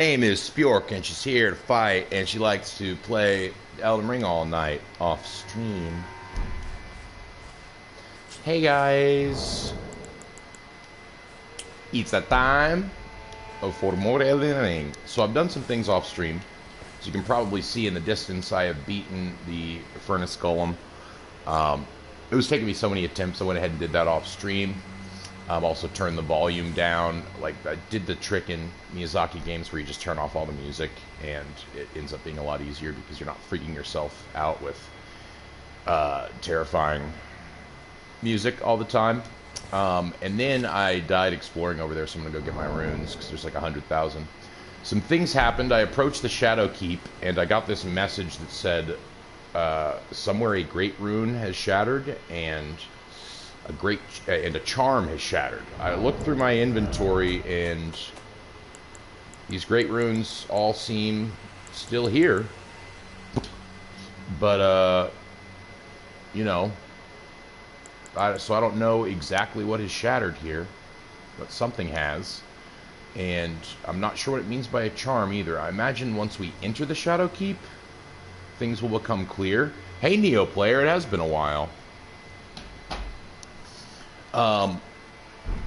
Name is Spjork, and she's here to fight, and she likes to play Elden Ring all night off stream. Hey guys, it's a time for more Elden Ring. So I've done some things off stream. As you can probably see in the distance, I have beaten the Furnace Golem. It was taking me so many attempts, I went ahead and did that off stream. I've also turned the volume down. Like, I did the trick in Miyazaki games where you just turn off all the music, and it ends up being a lot easier because you're not freaking yourself out with terrifying music all the time. And then I died exploring over there, so I'm going to go get my runes because there's like 100,000. Some things happened. I approached the Shadow Keep, and I got this message that said somewhere a great rune has shattered, and a charm has shattered. I looked through my inventory, and these great runes all seem still here. But, you know, so I don't know exactly what has shattered here, but something has. And I'm not sure what it means by a charm either. I imagine once we enter the Shadow Keep, things will become clear. Hey, Neo player, it has been a while.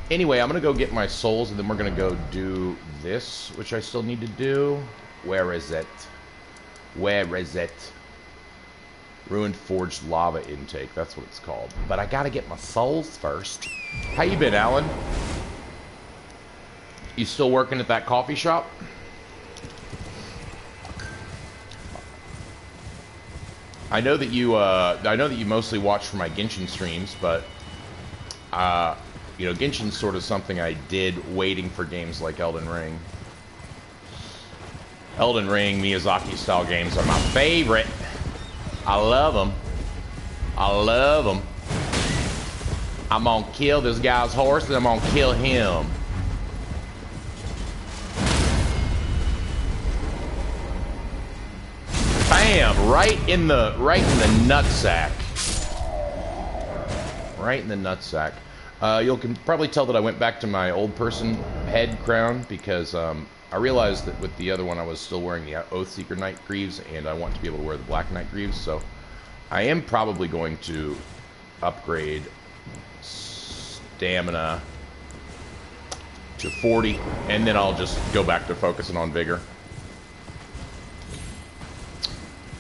Anyway, I'm going to go get my souls, and then we're going to go do this, which I still need to do. Where is it? Where is it? Ruined Forged Lava Intake, that's what it's called. But I got to get my souls first. How you been, Alan? You still working at that coffee shop? I know that you mostly watch for my Genshin streams, but you know, Genshin's sort of something I did waiting for games like Elden Ring. Elden Ring, Miyazaki-style games are my favorite. I love them. I love them. I'm gonna kill this guy's horse, and I'm gonna kill him. Bam! Right in the nutsack. Right in the nutsack. You can probably tell that I went back to my old person head crown because I realized that with the other one I was still wearing the Oathseeker Knight Greaves, and I want to be able to wear the Black Knight Greaves, so I am probably going to upgrade stamina to 40, and then I'll just go back to focusing on vigor.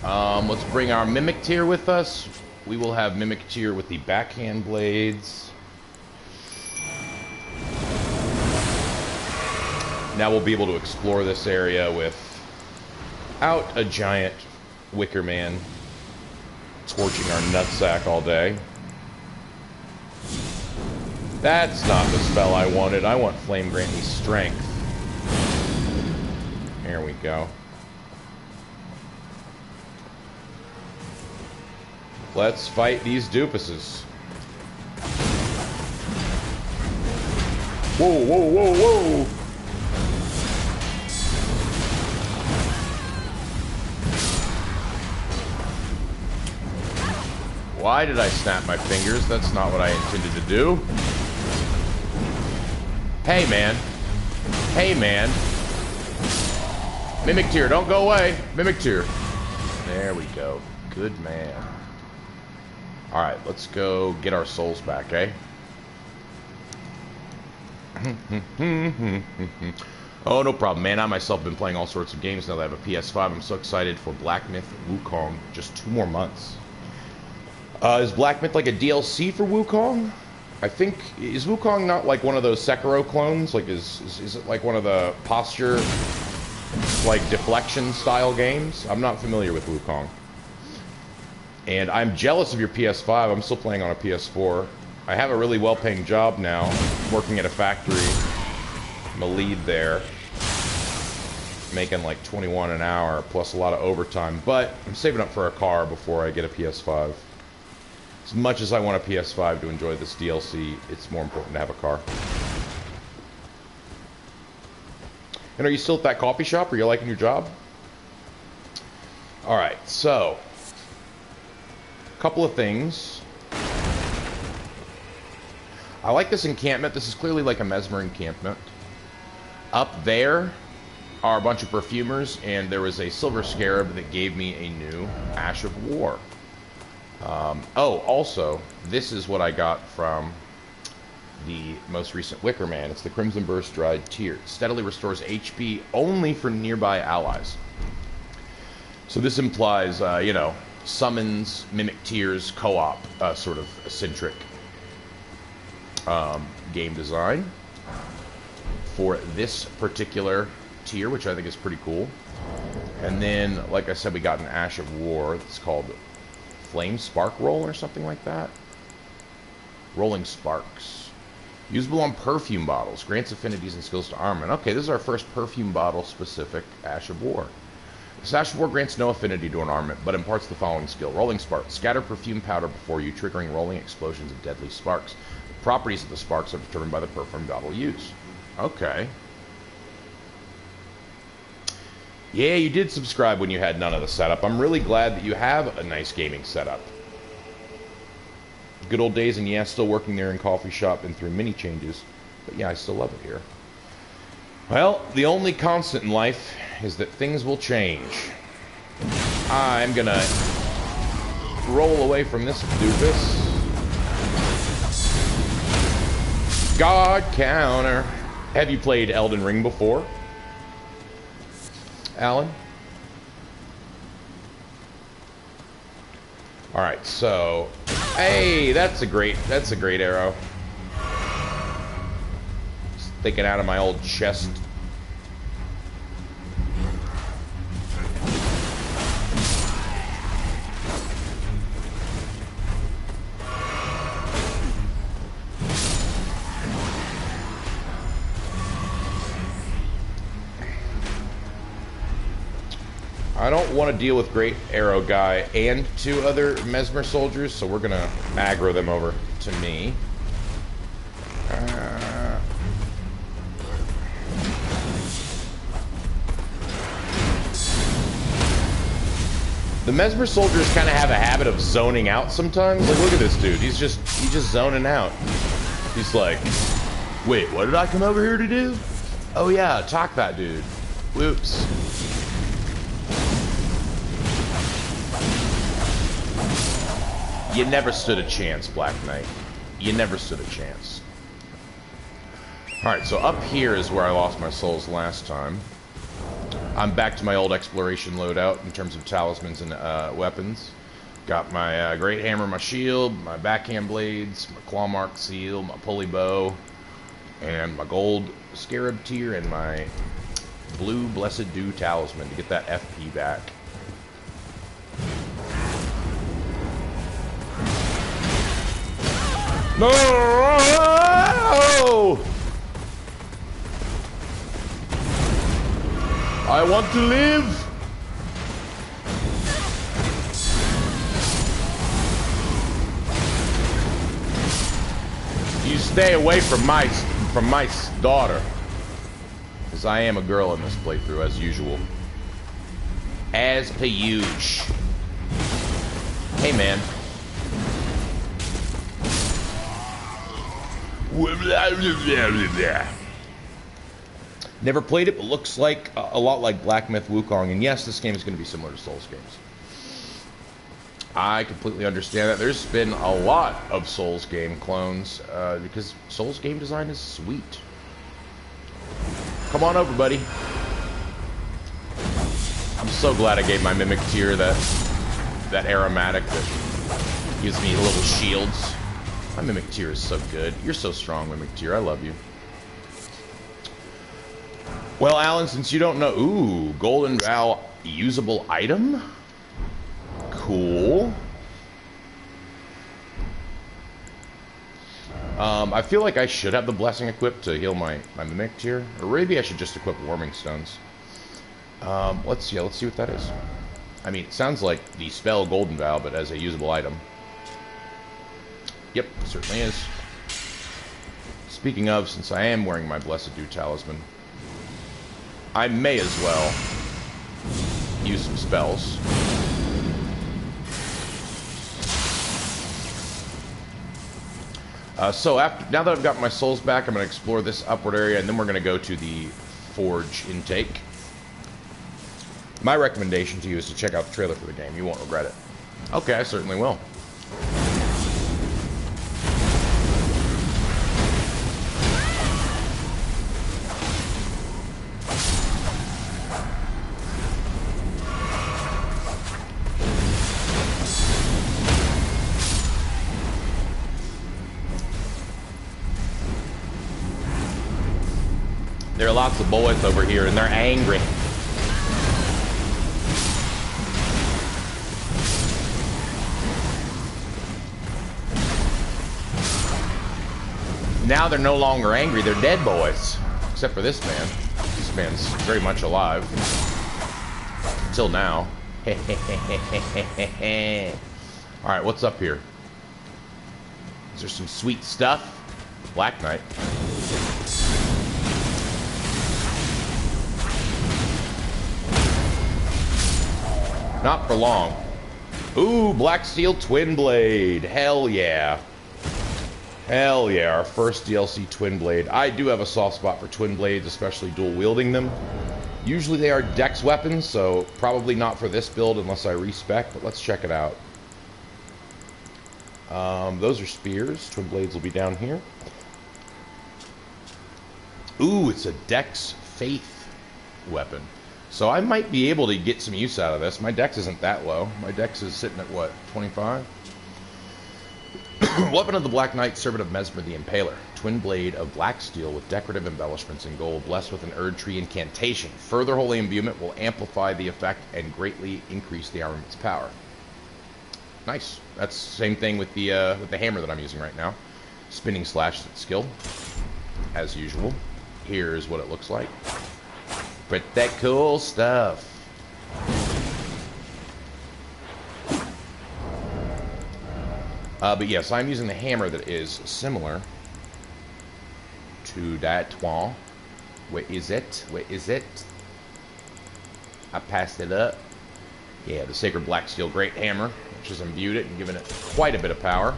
Let's bring our Mimic Tier with us. We will have Mimic Tier with the backhand blades. Now we'll be able to explore this area without a giant wicker man torching our nutsack all day. That's not the spell I wanted. I want Flame Grant Me Strength. There we go. Let's fight these doopuses. Whoa, whoa, whoa, whoa! Why did I snap my fingers? That's not what I intended to do. Hey, man. Hey, man. Mimic Tier, don't go away. Mimic Tier. There we go. Good man. Alright, let's go get our souls back, eh? Oh, no problem, man. I myself have been playing all sorts of games now that I have a PS5. I'm so excited for Black Myth Wukong. Just 2 more months. Is Black Myth like a DLC for Wukong? I think... Is Wukong not like one of those Sekiro clones? Like, is it like one of the posture, like, deflection-style games? I'm not familiar with Wukong. And I'm jealous of your PS5. I'm still playing on a PS4. I have a really well-paying job now, working at a factory. I'm a lead there, making like 21 an hour, plus a lot of overtime. But I'm saving up for a car before I get a PS5. As much as I want a PS5 to enjoy this DLC, it's more important to have a car. And are you still at that coffee shop? Are you liking your job? Alright, so... couple of things. I like this encampment. This is clearly like a Mesmer encampment. Up there are a bunch of perfumers, and there was a silver scarab that gave me a new Ash of War. Oh, also, this is what I got from the most recent Wicker Man. It's the Crimson Burst Dried Tear. It steadily restores HP only for nearby allies. So this implies, you know, summons, mimic tears, co-op, sort of centric game design for this particular tier, which I think is pretty cool. And then, like I said, we got an Ash of War. It's called Flame Spark Roll or something like that. Rolling Sparks. Usable on perfume bottles. Grants affinities and skills to armament. Okay, this is our first perfume bottle specific Ash of War. This Ash of War grants no affinity to an armament, but imparts the following skill. Rolling Sparks. Scatter perfume powder before you, triggering rolling explosions of deadly sparks. The properties of the sparks are determined by the perfume bottle used. Okay. Yeah, you did subscribe when you had none of the setup. I'm really glad that you have a nice gaming setup. Good old days, and yeah, still working there in coffee shop and through many changes. But yeah, I still love it here. Well, the only constant in life is that things will change. I'm gonna roll away from this doofus. God counter. Have you played Elden Ring before, Alan? All right, so hey, that's a great arrow. Just thinking out of my old chest. I don't want to deal with Great Arrow Guy and two other Mesmer soldiers, so we're going to aggro them over to me. The Mesmer soldiers kind of have a habit of zoning out sometimes. Like, look at this dude. He's just zoning out. He's like, wait, what did I come over here to do? Oh yeah, attack that dude. Whoops. You never stood a chance, Black Knight. You never stood a chance. Alright, so up here is where I lost my souls last time. I'm back to my old exploration loadout in terms of talismans and weapons. Got my great hammer, my shield, my backhand blades, my claw mark seal, my pulley bow, and my gold scarab tear, and my blue blessed dew talisman to get that FP back. No! I want to live. You stay away from my daughter, because I am a girl in this playthrough as usual. As per usual. Hey man. Never played it, but looks like a lot like Black Myth Wukong. And yes, this game is going to be similar to Souls games. I completely understand that. There's been a lot of Souls game clones because Souls game design is sweet. Come on over, buddy. I'm so glad I gave my Mimic Tear that aromatic that gives me little shields. My Mimic Tear is so good. You're so strong, Mimic Tear. I love you. Well, Alan, since you don't know... Ooh, Golden Vow usable item? Cool. I feel like I should have the Blessing equipped to heal my Mimic Tear. Or maybe I should just equip Warming Stones. Let's see what that is. I mean, it sounds like the spell Golden Vow, but as a usable item. Yep, it certainly is. Speaking of, since I am wearing my Blessed Dew Talisman, I may as well use some spells. Now that I've got my souls back, I'm going to explore this upward area, and then we're going to go to the Forge intake. My recommendation to you is to check out the trailer for the game. You won't regret it. Okay, I certainly will. There are lots of boys over here, and they're angry. Now they're no longer angry, they're dead boys. Except for this man. This man's very much alive. Until now. Alright, what's up here? Is there some sweet stuff? Black Knight. Not for long. Ooh, Black Steel Twin Blade. Hell yeah. Hell yeah, our first DLC Twin Blade. I do have a soft spot for Twin Blades, especially dual wielding them. Usually they are dex weapons, so probably not for this build unless I respec, but let's check it out. Those are spears. Twin Blades will be down here. Ooh, it's a dex faith weapon. So I might be able to get some use out of this. My dex isn't that low. My dex is sitting at, what, 25? Weapon of the Black Knight, Servant of Mesmer the Impaler. Twin blade of black steel with decorative embellishments in gold, blessed with an Erdtree incantation. Further holy imbuement will amplify the effect and greatly increase the armament's power. Nice. That's the same thing with the hammer that I'm using right now. Spinning slash skill, as usual. Here's what it looks like. Pretty cool stuff. But yes, I'm using the hammer that is similar to that one. Where is it? Where is it? I passed it up. Yeah, the Sacred Black Steel Great Hammer, which has imbued it and given it quite a bit of power.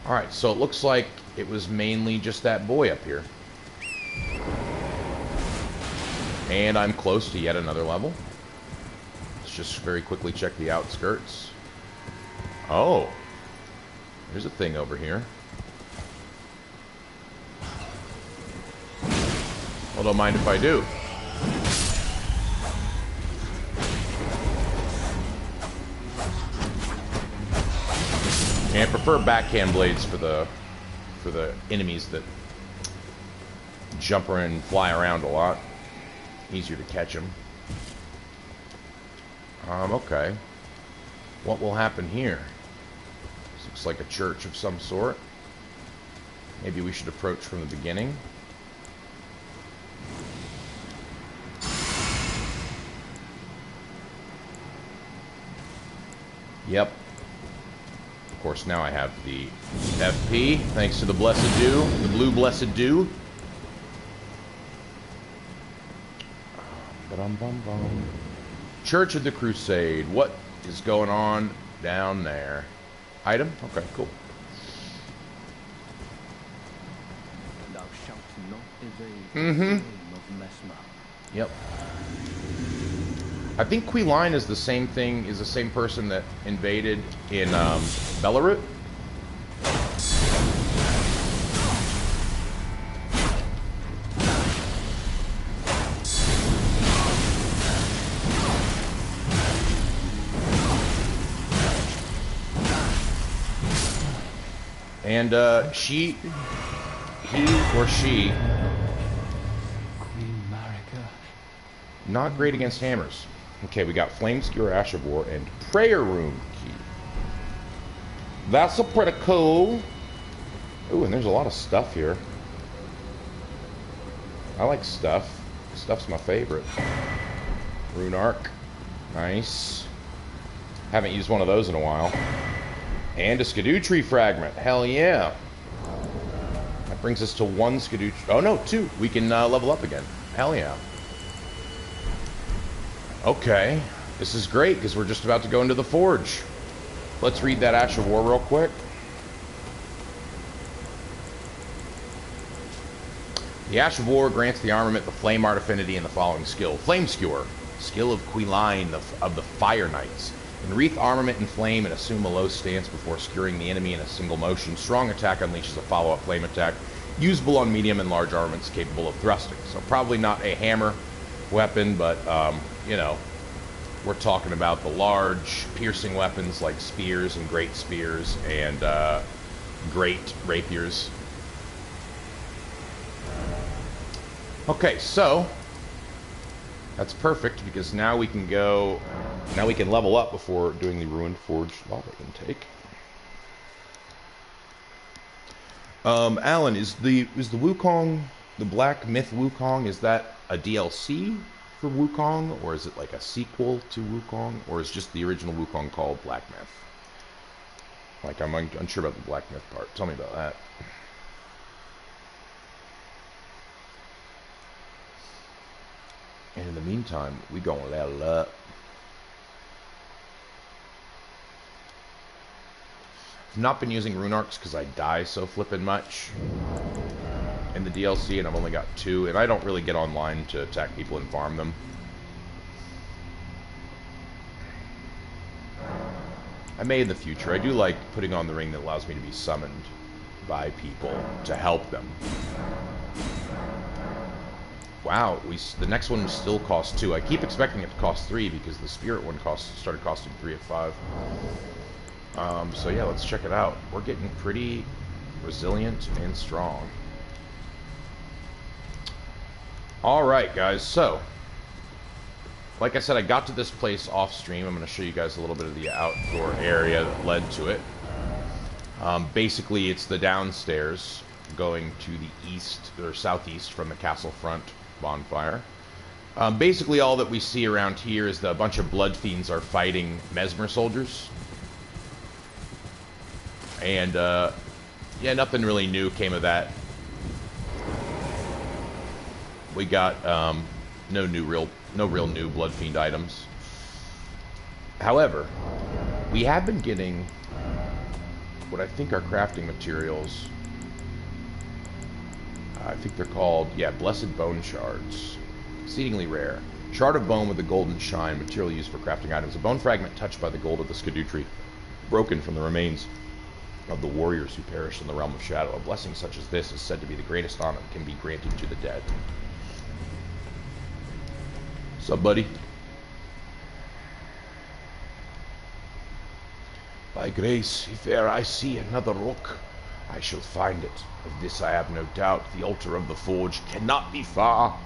Alright, so it looks like it was mainly just that boy up here. And I'm close to yet another level. Let's just very quickly check the outskirts. Oh. There's a thing over here. Well, don't mind if I do. And I prefer backhand blades for the enemies that jump around and fly around a lot. Easier to catch them. Okay. What will happen here? This looks like a church of some sort. Maybe we should approach from the beginning. Yep. Of course, now I have the FP, thanks to the Blessed Dew, the Blue Blessed Dew. Ba-dum-bum-bum. Church of the Crusade. What is going on down there? Item? Okay, cool. Thou shalt not evade Mm-hmm. the name of Mesmer. Yep. I think Queline is the same thing, is the same person that invaded in Belarus. And he or she, Queen Marika. not great against hammers. Okay, we got Flame Skewer, Ash of War, and Prayer Room Key. That's a pretty cool. Ooh, and there's a lot of stuff here. I like stuff. Stuff's my favorite. Rune Arc. Nice. Haven't used one of those in a while. And a Erdtree fragment. Hell yeah. That brings us to one Erdtree. Oh no, two. We can level up again. Hell yeah. Okay. This is great because we're just about to go into the Forge. Let's read that Ash of War real quick. The Ash of War grants the armament the Flame Art affinity and the following skill. Flame Skewer. Skill of Queline of the Fire Knights. Enwreath armament in flame and assume a low stance before skewering the enemy in a single motion. Strong attack unleashes a follow-up flame attack. Usable on medium and large armaments capable of thrusting. So probably not a hammer weapon, but, you know, we're talking about the large piercing weapons like spears and great spears and great rapiers. Okay, so that's perfect because now we can level up before doing the Ruined Forge lava intake. Alan, is the Wukong, the Black Myth Wukong, is that a DLC for Wukong, or is it like a sequel to Wukong, or is just the original Wukong called Black Myth? Like, I'm unsure about the Black Myth part. Tell me about that. And in the meantime, we gonna level up. I've not been using rune arcs because I die so flippin' much in the DLC, and I've only got 2, and I don't really get online to attack people and farm them. I may in the future. I do like putting on the ring that allows me to be summoned by people to help them. Wow, the next one still costs 2. I keep expecting it to cost 3 because the spirit one started costing 3 at 5. So yeah, let's check it out. We're getting pretty resilient and strong. Alright guys, so like I said, I got to this place off stream. I'm going to show you guys a little bit of the outdoor area that led to it. Basically, it's the downstairs going to the east or southeast from the castle front bonfire. Basically, all that we see around here is a bunch of blood fiends are fighting mesmer soldiers. And, yeah, nothing really new came of that. We got, no real new blood fiend items. However, we have been getting what I think are crafting materials. I think they're called, yeah, blessed bone shards. Exceedingly rare. Shard of bone with a golden shine, material used for crafting items. A bone fragment touched by the gold of the Erdtree, broken from the remains of the warriors who perished in the realm of shadow. A blessing such as this is said to be the greatest honor that can be granted to the dead. What's up, buddy? By grace, if e'er I see another rook, I shall find it. Of this I have no doubt. The altar of the forge cannot be far.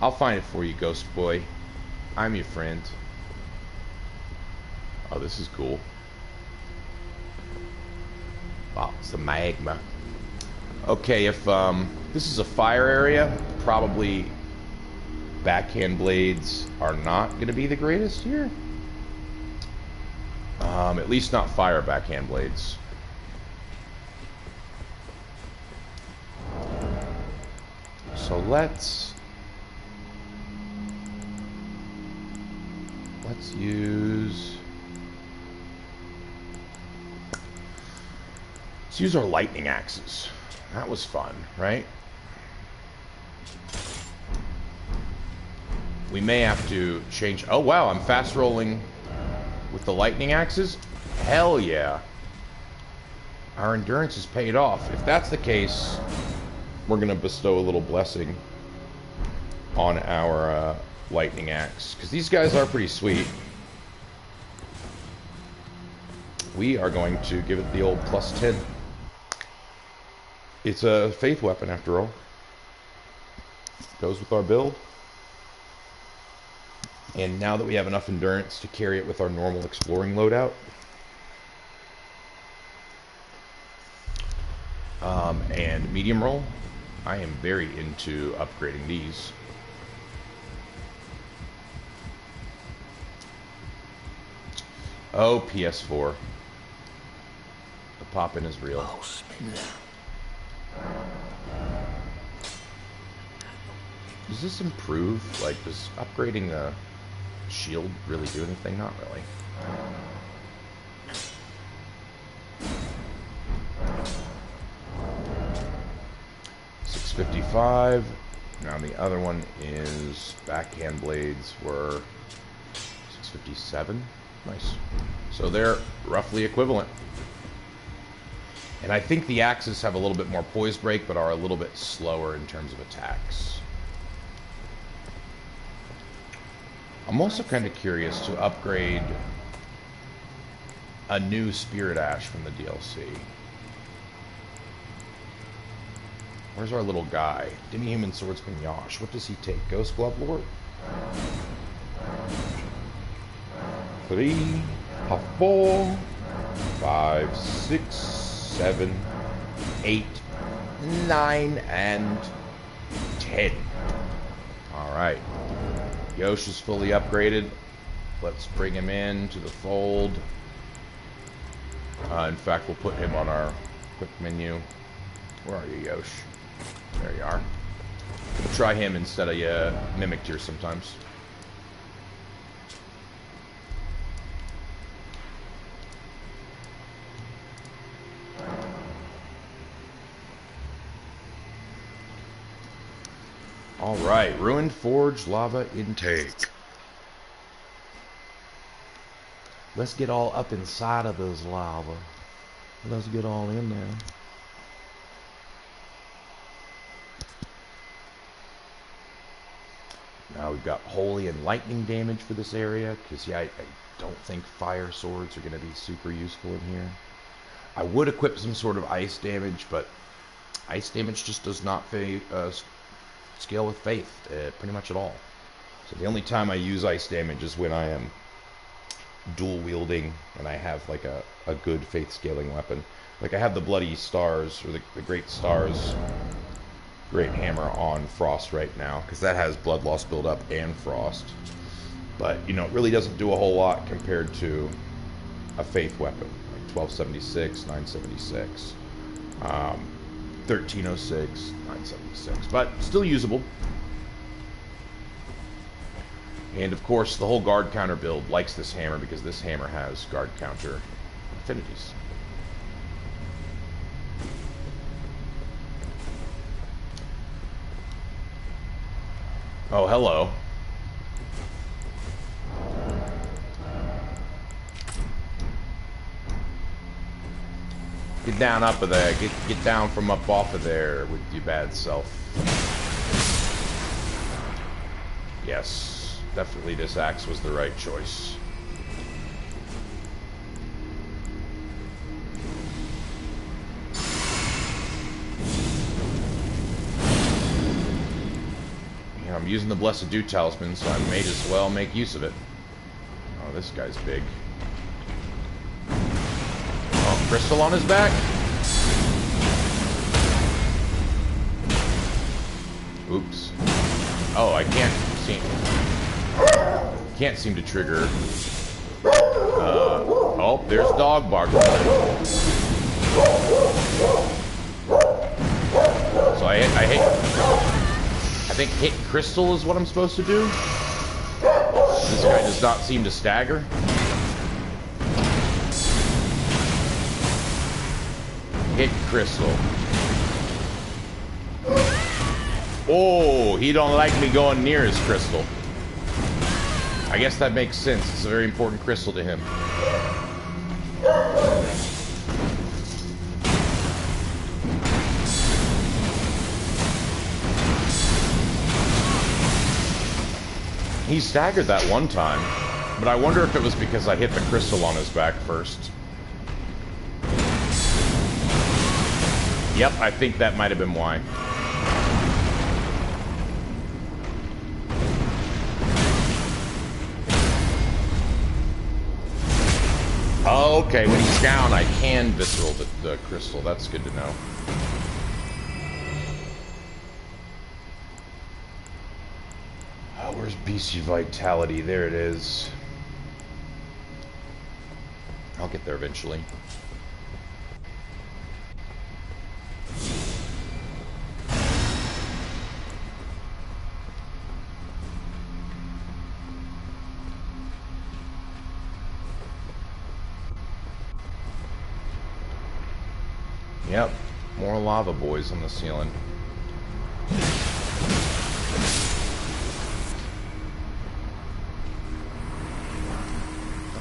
I'll find it for you, ghost boy. I'm your friend. Oh, this is cool. Wow, it's the magma. Okay, if this is a fire area, probably backhand blades are not going to be the greatest here. At least not fire backhand blades. So let's use our lightning axes. That was fun, right? We may have to change. Oh wow, I'm fast rolling with the lightning axes. Hell yeah. Our endurance is paid off. If that's the case, we're going to bestow a little blessing on our lightning axe, because these guys are pretty sweet. We are going to give it the old +10. It's a faith weapon after all. Goes with our build. And now that we have enough endurance to carry it with our normal exploring loadout, and medium roll, I am very into upgrading these. Oh, PS4. The pop-in is real. Does this improve? Like, does upgrading the shield really do anything? Not really. $655. Now the other one is backhand blades were 657. Nice. So they're roughly equivalent. And I think the axes have a little bit more poise break, but are a little bit slower in terms of attacks. I'm also kind of curious to upgrade a new Spirit Ash from the DLC. Where's our little guy? Demi-human swordsman Yosh. What does he take? Ghost Glove Lord? 3, 4, 5, 6, 7, 8, 9, and 10. Alright. Yosh is fully upgraded. Let's bring him into the fold. In fact, we'll put him on our quick menu. Where are you, Yosh? There you are. We'll try him instead of Mimic Tier sometimes. Alright, Ruined Forge Lava Intake. Let's get all up inside of this lava. Let's get all in there. Now we've got Holy and Lightning damage for this area, because yeah, I don't think fire swords are going to be super useful in here. I would equip some sort of ice damage, but ice damage just does not scale with faith, pretty much at all. So the only time I use ice damage is when I am dual wielding and I have like a good faith scaling weapon. Like I have the Bloody Stars, or the Great Stars, Great Hammer on Frost right now, because that has blood loss buildup and Frost. But, you know, it really doesn't do a whole lot compared to a faith weapon, like 1276, 976, 1306, 976, but still usable. And of course, the whole guard counter build likes this hammer because this hammer has guard counter affinities. Oh, hello. Get down up of there. Get down from up off of there with your bad self. Yes, definitely this axe was the right choice. Yeah, I'm using the Blessed Dew Talisman, so I may as well make use of it. Oh, this guy's big. Oh, crystal on his back? Oops. Oh, I can't seem to trigger. Oh, there's dog bark. So I think hit crystal is what I'm supposed to do. This guy does not seem to stagger. Hit crystal. Oh, he don't like me going near his crystal. I guess that makes sense. It's a very important crystal to him. He staggered that one time, but I wonder if it was because I hit the crystal on his back first. Yep, I think that might have been why. Okay, when he's down, I can visceral the crystal. That's good to know. Oh, where's BC Vitality? There it is. I'll get there eventually. Yep, more lava boys on the ceiling.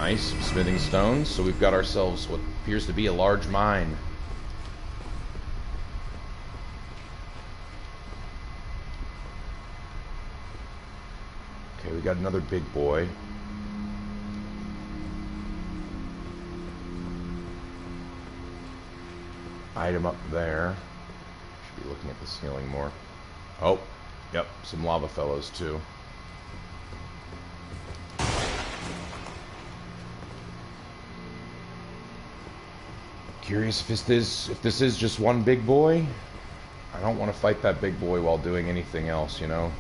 Nice, smithing stones. So we've got ourselves what appears to be a large mine. Okay, we got another big boy. Item up there. Should be looking at the ceiling more. Oh, yep, some lava fellows too. Curious if this is just one big boy. I don't want to fight that big boy while doing anything else, you know.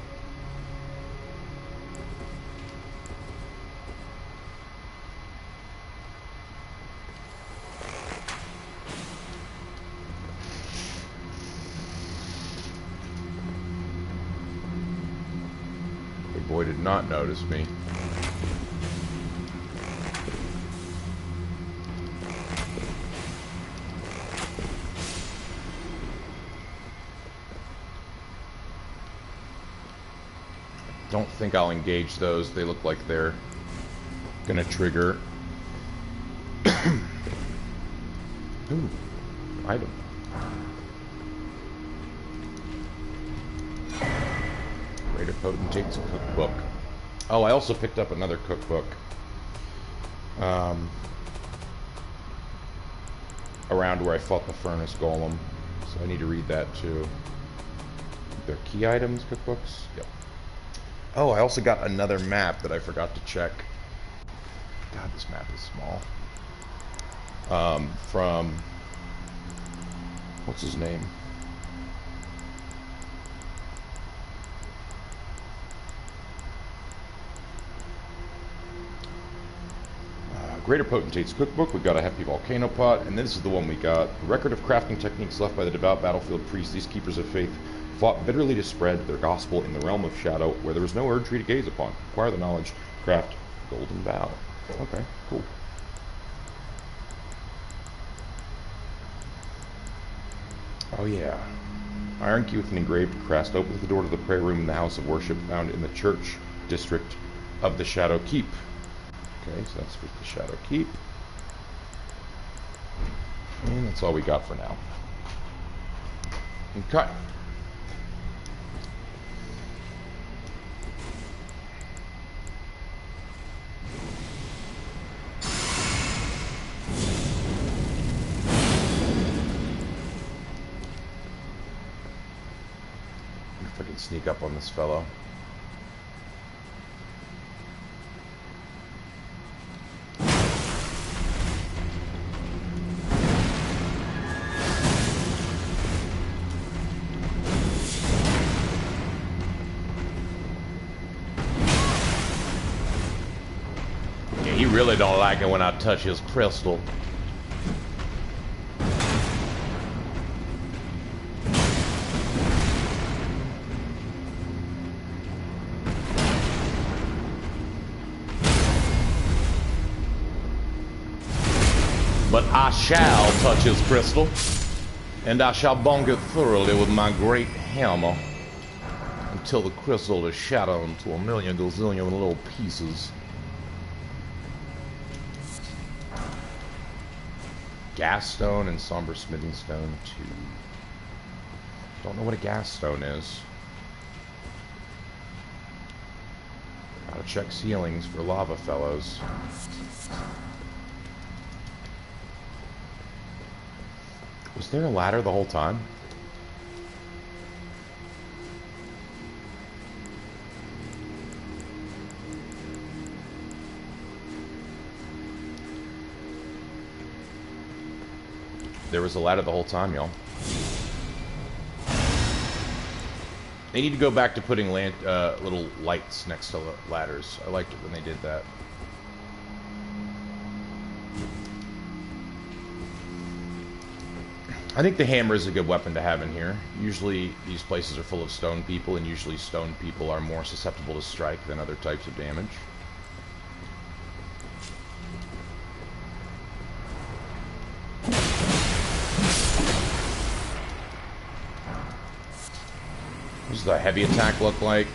Big boy did not notice me. Don't think I'll engage those. They look like they're gonna trigger. Ooh, item. Greater Potentate's cookbook. Oh, I also picked up another cookbook. Around where I fought the furnace golem. So I need to read that too. They're key items, cookbooks? Yep. Oh, I also got another map that I forgot to check. God, this map is small. From... what's his name? Greater Potentate's Cookbook. We got a Hefty Volcano Pot, and this is the one we got. The record of crafting techniques left by the devout battlefield priests, these keepers of faith, fought bitterly to spread their gospel in the realm of shadow, where there was no Erdtree to gaze upon. Acquire the knowledge, craft golden bow. Okay, cool. Oh yeah. Iron key with an engraved crest opens the door to the prayer room in the house of worship found in the church district of the Shadow Keep. Okay, so that's with the Shadow Keep. And that's all we got for now. Okay. If I can sneak up on this fellow. He really don't like it when I touch his crystal. But I shall touch his crystal, and I shall bong it thoroughly with my great hammer until the crystal is shattered into a million gazillion little pieces. Gas stone and somber smithing stone 2. Don't know what a gas stone is. Gotta check ceilings for lava fellows. Was there a ladder the whole time? There was a ladder the whole time, y'all. They need to go back to putting little lights next to ladders. I liked it when they did that. I think the hammer is a good weapon to have in here. Usually these places are full of stone people, and usually stone people are more susceptible to strike than other types of damage. What does the heavy attack look like?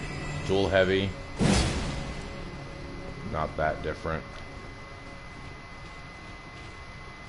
Dual heavy. Not that different.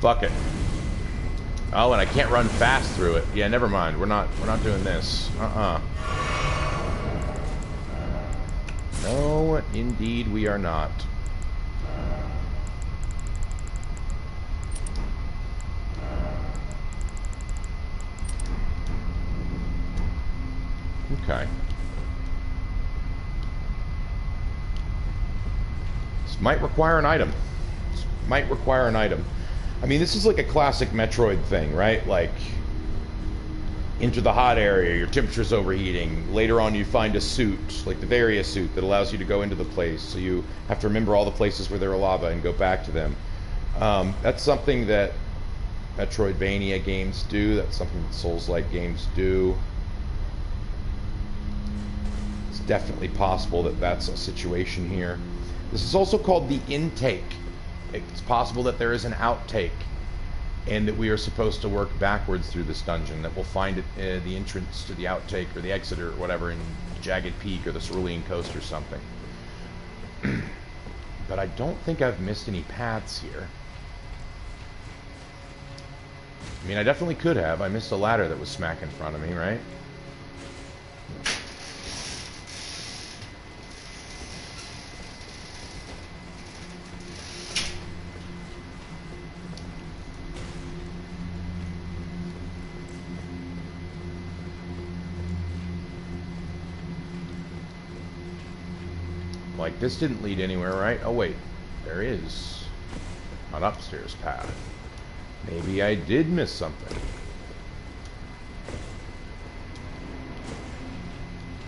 Fuck it. Oh, and I can't run fast through it. Yeah, never mind. We're not doing this. No, indeed we are not. Okay. This might require an item. This might require an item. I mean, this is like a classic Metroid thing, right? Like, enter the hot area, your temperature's overheating. Later on, you find a suit, like the Varia suit, that allows you to go into the place. So you have to remember all the places where there are lava and go back to them. That's something that Metroidvania games do. That's something that Souls-like games do. It's definitely possible that that's a situation here. This is also called the intake. It's possible that there is an outtake, and that we are supposed to work backwards through this dungeon, that we'll find it, the entrance to the outtake or the exit or whatever in Jagged Peak or the Cerulean Coast or something. But I don't think I've missed any paths here. I mean, I definitely could have. I missed a ladder that was smack in front of me, right? Like, this didn't lead anywhere, right? Oh, wait. There is an upstairs path. Maybe I did miss something.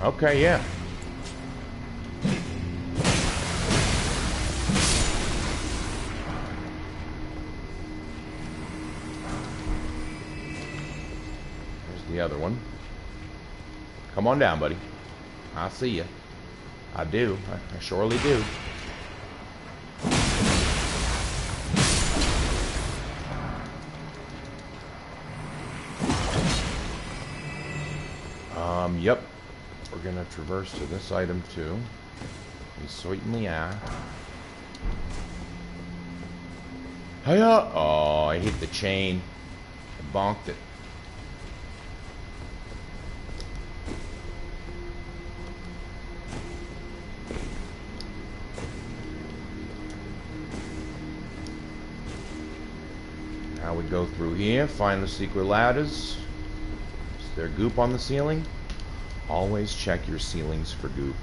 Okay, yeah. There's the other one. Come on down, buddy. I see you. I do. I surely do. Yep. We're gonna traverse to this item too. We certainly are. Hiya! Oh, I hit the chain. I bonked it. Now we go through here, find the secret ladders. Is there goop on the ceiling? Always check your ceilings for goop.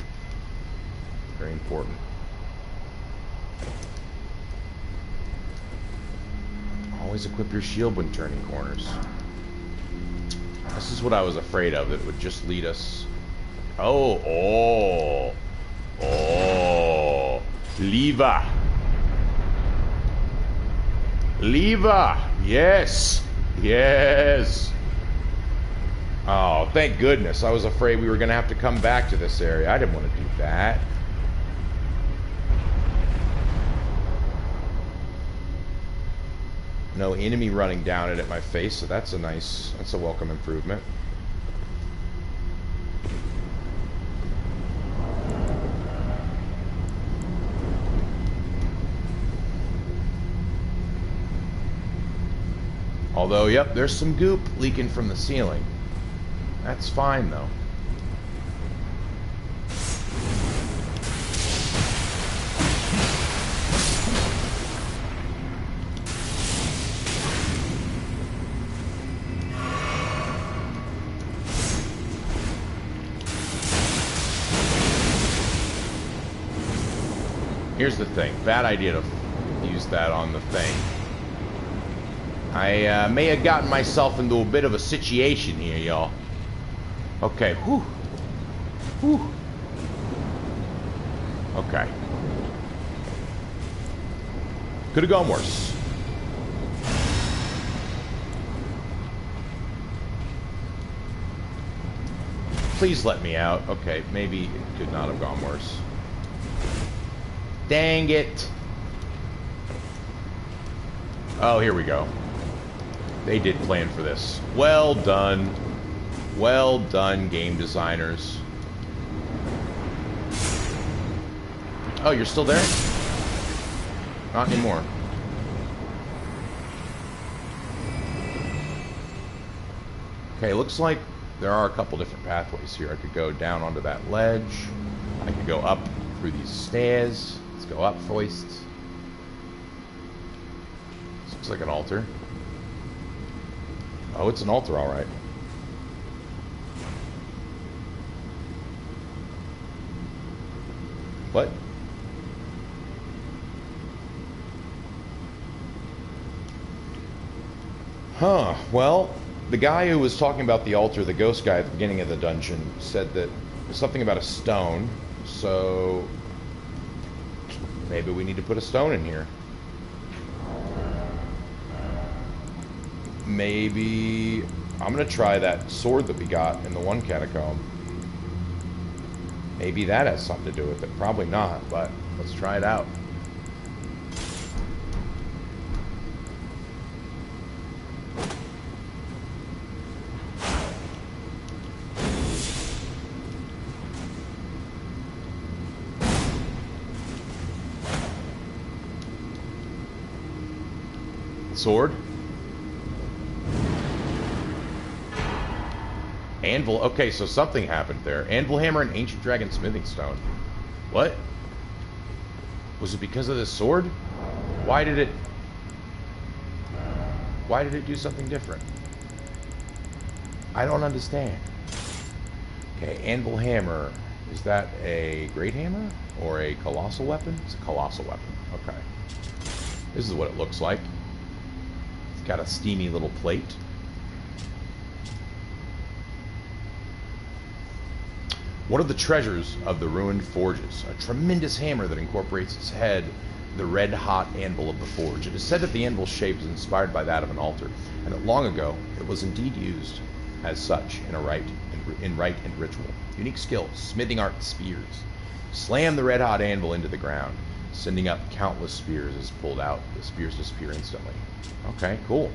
Very important. Always equip your shield when turning corners. This is what I was afraid of. It would just lead us... Oh! Lever! Lever! Yes! Yes! Oh, thank goodness. I was afraid we were going to have to come back to this area. I didn't want to do that. No enemy running down it at my face, so that's a welcome improvement. Although, yep, there's some goop leaking from the ceiling. That's fine, though. Here's the thing. Bad idea to use that on the thing. I may have gotten myself into a bit of a situation here, y'all. Okay, whew. Whew. Okay. Could have gone worse. Please let me out. Okay, maybe it could not have gone worse. Dang it. Oh, here we go. They did plan for this. Well done. Well done, game designers. Oh, you're still there? Not anymore. Okay, looks like there are a couple different pathways here. I could go down onto that ledge. I could go up through these stairs. Let's go up first. This looks like an altar. Oh, it's an altar, all right. What? Huh. Well, the guy who was talking about the altar, the ghost guy at the beginning of the dungeon, said that something about a stone. So maybe we need to put a stone in here. Maybe I'm gonna try that sword that we got in the one catacomb. Maybe that has something to do with it. Probably not, but let's try it out. Sword. Anvil. Okay, so something happened there. Anvil hammer and ancient dragon smithing stone. What? Was it because of this sword? Why did it do something different? I don't understand. Okay, anvil hammer. Is that a great hammer or a colossal weapon? It's a colossal weapon. Okay. This is what it looks like. It's got a steamy little plate. One of the treasures of the ruined forges, a tremendous hammer that incorporates its head, the red-hot anvil of the forge. It is said that the anvil's shape is inspired by that of an altar, and that long ago it was indeed used as such in rite and ritual. Unique skill, smithing art spears. Slam the red-hot anvil into the ground, sending up countless spears as pulled out. The spears disappear instantly. Okay, cool.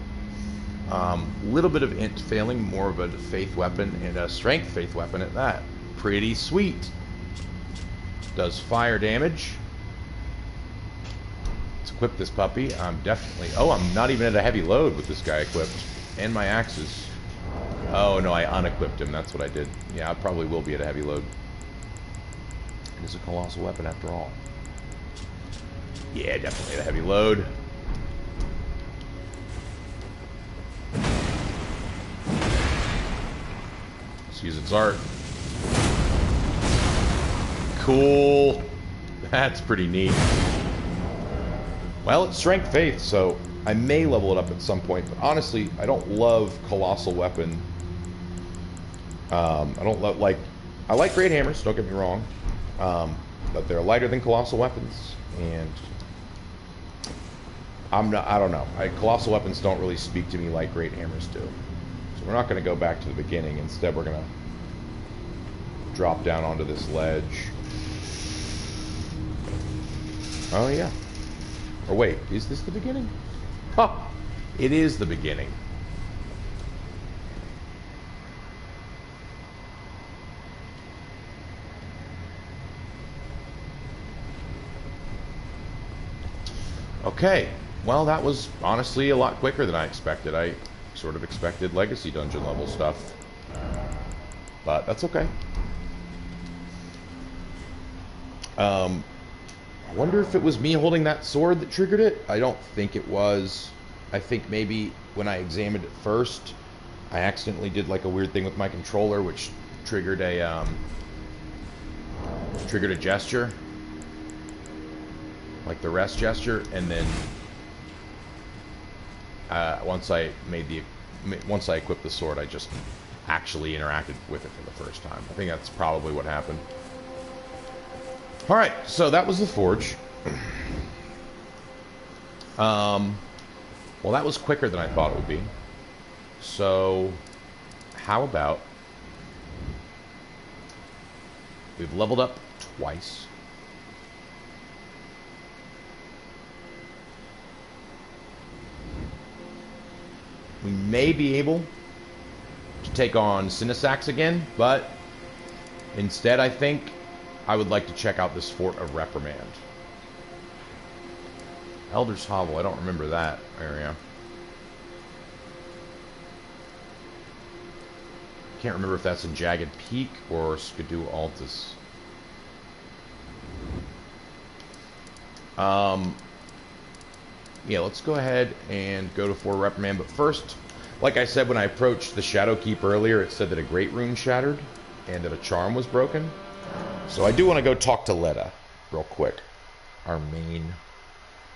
Little bit of int failing, more of a faith weapon, and a strength faith weapon at that. Pretty sweet. Does fire damage. Let's equip this puppy. I'm definitely... Oh, I'm not even at a heavy load with this guy equipped. And my axes. Oh, no, I unequipped him. That's what I did. Yeah, I probably will be at a heavy load. It is a colossal weapon after all. Yeah, definitely at a heavy load. Let's use its art. Cool. That's pretty neat. Well, it's strength faith, so I may level it up at some point. But honestly, I don't love colossal weapon. I don't love, like... I like great hammers, don't get me wrong. But they're lighter than colossal weapons. And... I don't know. Colossal weapons don't really speak to me like great hammers do. So we're not going to go back to the beginning. Instead, we're going to drop down onto this ledge. Oh, yeah. Or wait, is this the beginning? Huh. It is the beginning. Okay. Well, that was honestly a lot quicker than I expected. I sort of expected legacy dungeon level stuff. But that's okay. I wonder if it was me holding that sword that triggered it. I don't think it was. I think maybe when I examined it first, I accidentally did like a weird thing with my controller, which triggered a gesture, like the rest gesture, and then once I equipped the sword, I just actually interacted with it for the first time. I think that's probably what happened. Alright, so that was the forge. Well, that was quicker than I thought it would be. So, how about... We've leveled up twice. We may be able to take on Sinisax again, but instead I think I would like to check out this Fort of Reprimand. Elder's Hovel, I don't remember that area. can't remember if that's in Jagged Peak or Skidoo Altus. Yeah, let's go ahead and go to 4 Reprimand. But first, like I said when I approached the Shadow Keep earlier, it said that a Great Rune shattered and that a charm was broken. So I do want to go talk to Letta real quick, our main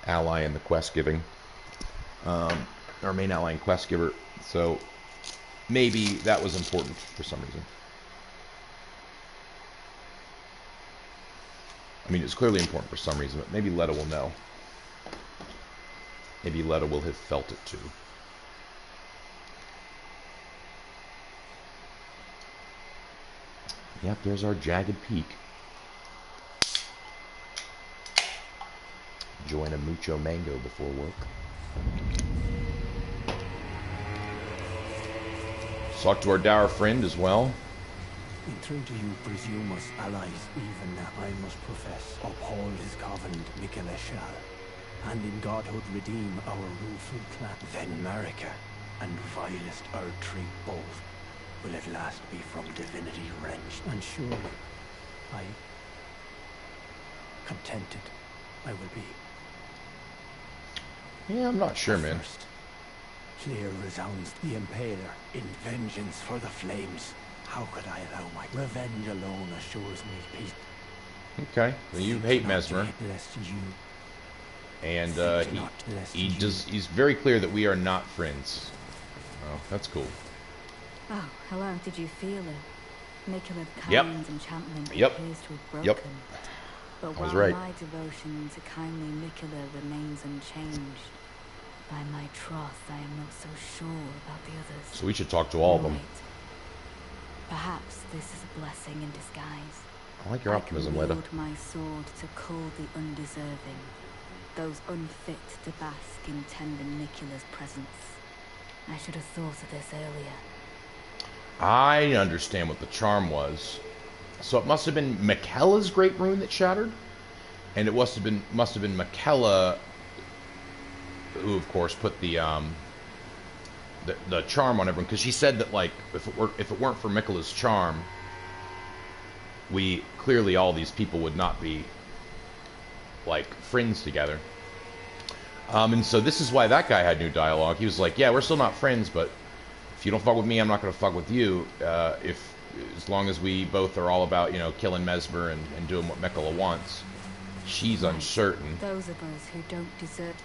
ally in the quest giving. Our main ally and quest giver. So maybe that was important for some reason. I mean, it's clearly important for some reason, but maybe Letta will know. Maybe Letta will have felt it too. Yep, there's our Jagged Peak. Join a mucho mango before work. Let's talk to our dour friend as well. Entreat you presume us allies, even I must profess, uphold his covenant Mikela shall, and in godhood redeem our rueful clan. Then Marika and vilest Erdtree both will at last be from divinity wrenched, and surely contented I will be. Yeah, I'm not sure, man. First, clear resounds the Impaler in vengeance for the flames. How could I allow my revenge alone assures me peace? Okay, well, you hate Mesmer, Lest you and he's very clear that we are not friends. Oh, that's cool. Oh, hello. Did you feel it? Mikula Yep. Kyne's enchantment Yep. appears to have broken. Yep. But I while was right. my devotion to kindly Mikula remains unchanged, by my troth I am not so sure about the others. So we should talk to all of them. Right. Perhaps this is a blessing in disguise. I like your optimism, I Letta. can wield my sword to cull the undeserving, those unfit to bask in tender Mikula's presence. I should have thought of this earlier. I understand what the charm was. So it must have been Mikela's Great Rune that shattered, and it must have been Mikela who, of course, put the charm on everyone, because she said that, like, if it weren't for Mikela's charm, we clearly, all these people would not be like friends together. And so this is why that guy had new dialogue. He was like, yeah, we're still not friends, but if you don't fuck with me, I'm not going to fuck with you. As long as we both are all about, you know, killing Mesmer and doing what Mikela wants. She's uncertain. Those of us who don't desert.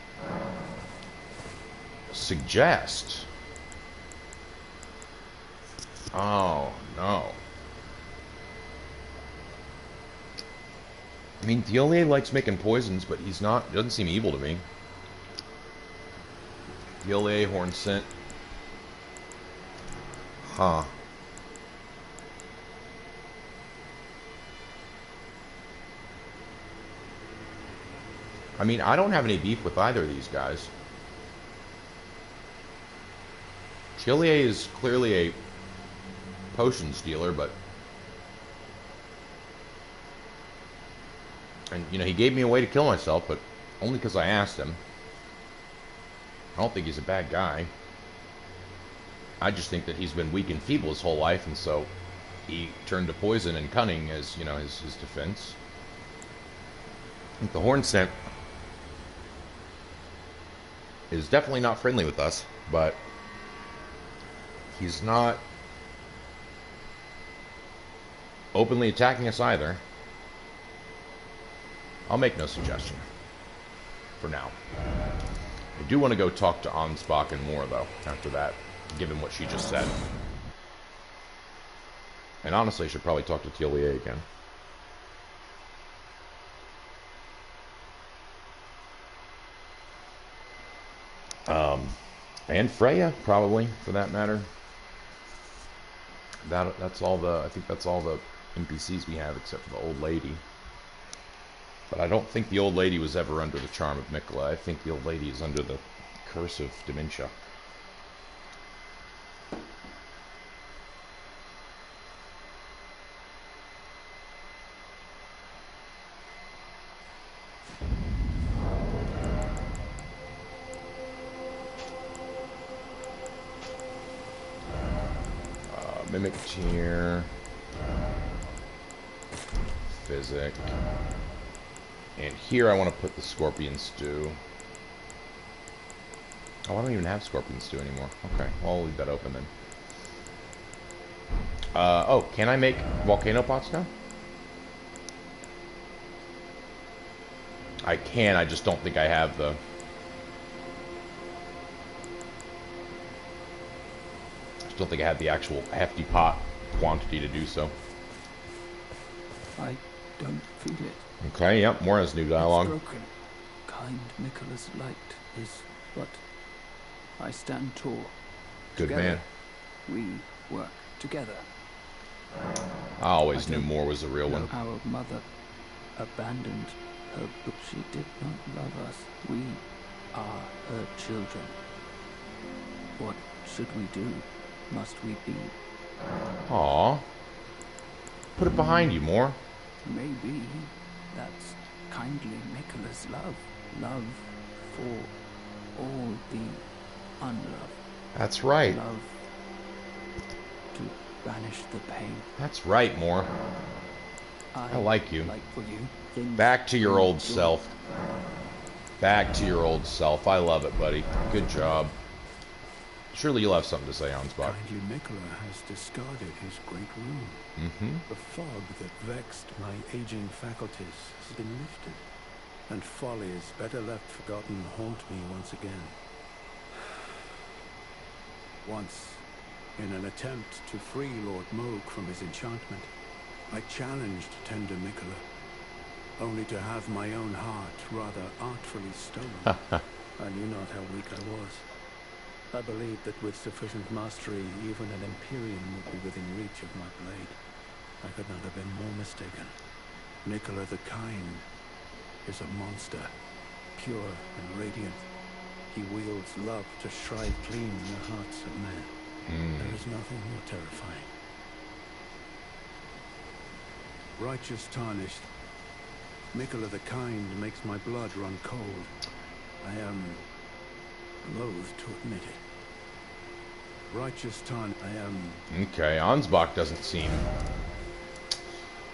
Suggest. Oh, no. I mean, Thiole likes making poisons, but he doesn't seem evil to me. Thiole, Horn Scent. Huh. I mean, I don't have any beef with either of these guys. Chilier is clearly a potions dealer, but... And, you know, he gave me a way to kill myself, but only because I asked him. I don't think he's a bad guy. I just think that he's been weak and feeble his whole life, and so he turned to poison and cunning as, you know, his defense. I think the Horn Scent is definitely not friendly with us, but he's not openly attacking us either. I'll make no suggestion for now. I do want to go talk to Ansbach and more, though, after that, given what she just said. And honestly, I should probably talk to Thiolier again. And Freya, probably, for that matter. That's all I think that's all the NPCs we have, except for the old lady. But I don't think the old lady was ever under the charm of Mikela. I think the old lady is under the curse of dementia. Mimic Tear. Physic. And here I want to put the Scorpion Stew. Oh, I don't even have Scorpion Stew anymore. Okay, well, I'll leave that open then. Oh, can I make volcano pots now? I can, I just don't think I have the... I just don't think I have the actual hefty pot quantity to do so. I don't feel it. Okay, yep, more as new dialogue. It's broken. Kind Nicola's light is what I stand tall. Good Together, man. We work together. I always knew more was the real one. Our mother abandoned her, but she did not love us. We are her children. What should we do? Must we be? Aw. Put it behind you, more. Maybe that's kindly Nicola's love. Love for all the unloved. That's right. Love to banish the pain. That's right, more. I like you. Like for you. Things Back to your old joy. self. Back to your old self. I love it, buddy. Good job. Surely you'll have something to say, Ansbach. Kindly Nicola has discarded his great rune. Mm-hmm. The fog that vexed my aging faculties has been lifted, and follies better left forgotten haunt me once again. Once, in an attempt to free Lord Moog from his enchantment, I challenged tender Nicola, only to have my own heart rather artfully stolen. I knew not how weak I was. I believed that with sufficient mastery, even an Empyrean would be within reach of my blade. I could not have been more mistaken. Nicola the Kind is a monster, pure and radiant. He wields love to shrive clean the hearts of men. There is nothing more terrifying. Righteous tarnished, Nicola the Kind makes my blood run cold. I am loath to admit it. Righteous Tarn, I am... Okay, Ansbach doesn't seem...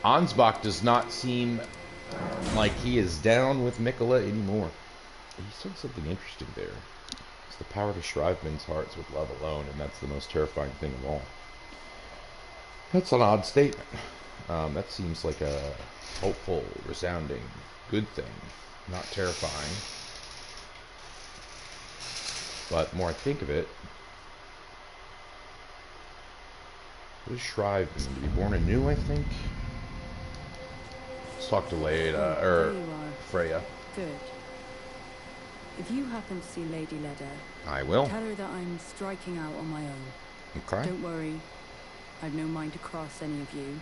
Ansbach does not seem like he is down with Nicola anymore. He said something interesting there. It's the power to shrive men's hearts with love alone, and that's the most terrifying thing of all. That's an odd statement. That seems like a hopeful, resounding, good thing. Not terrifying. But the more I think of it, what does shrive mean? To be born anew, I think? Let's talk to Leda, There you are. Freya. Good. If you happen to see Lady Leda, I will. tell her that I'm striking out on my own. Okay. Don't worry, I've no mind to cross any of you.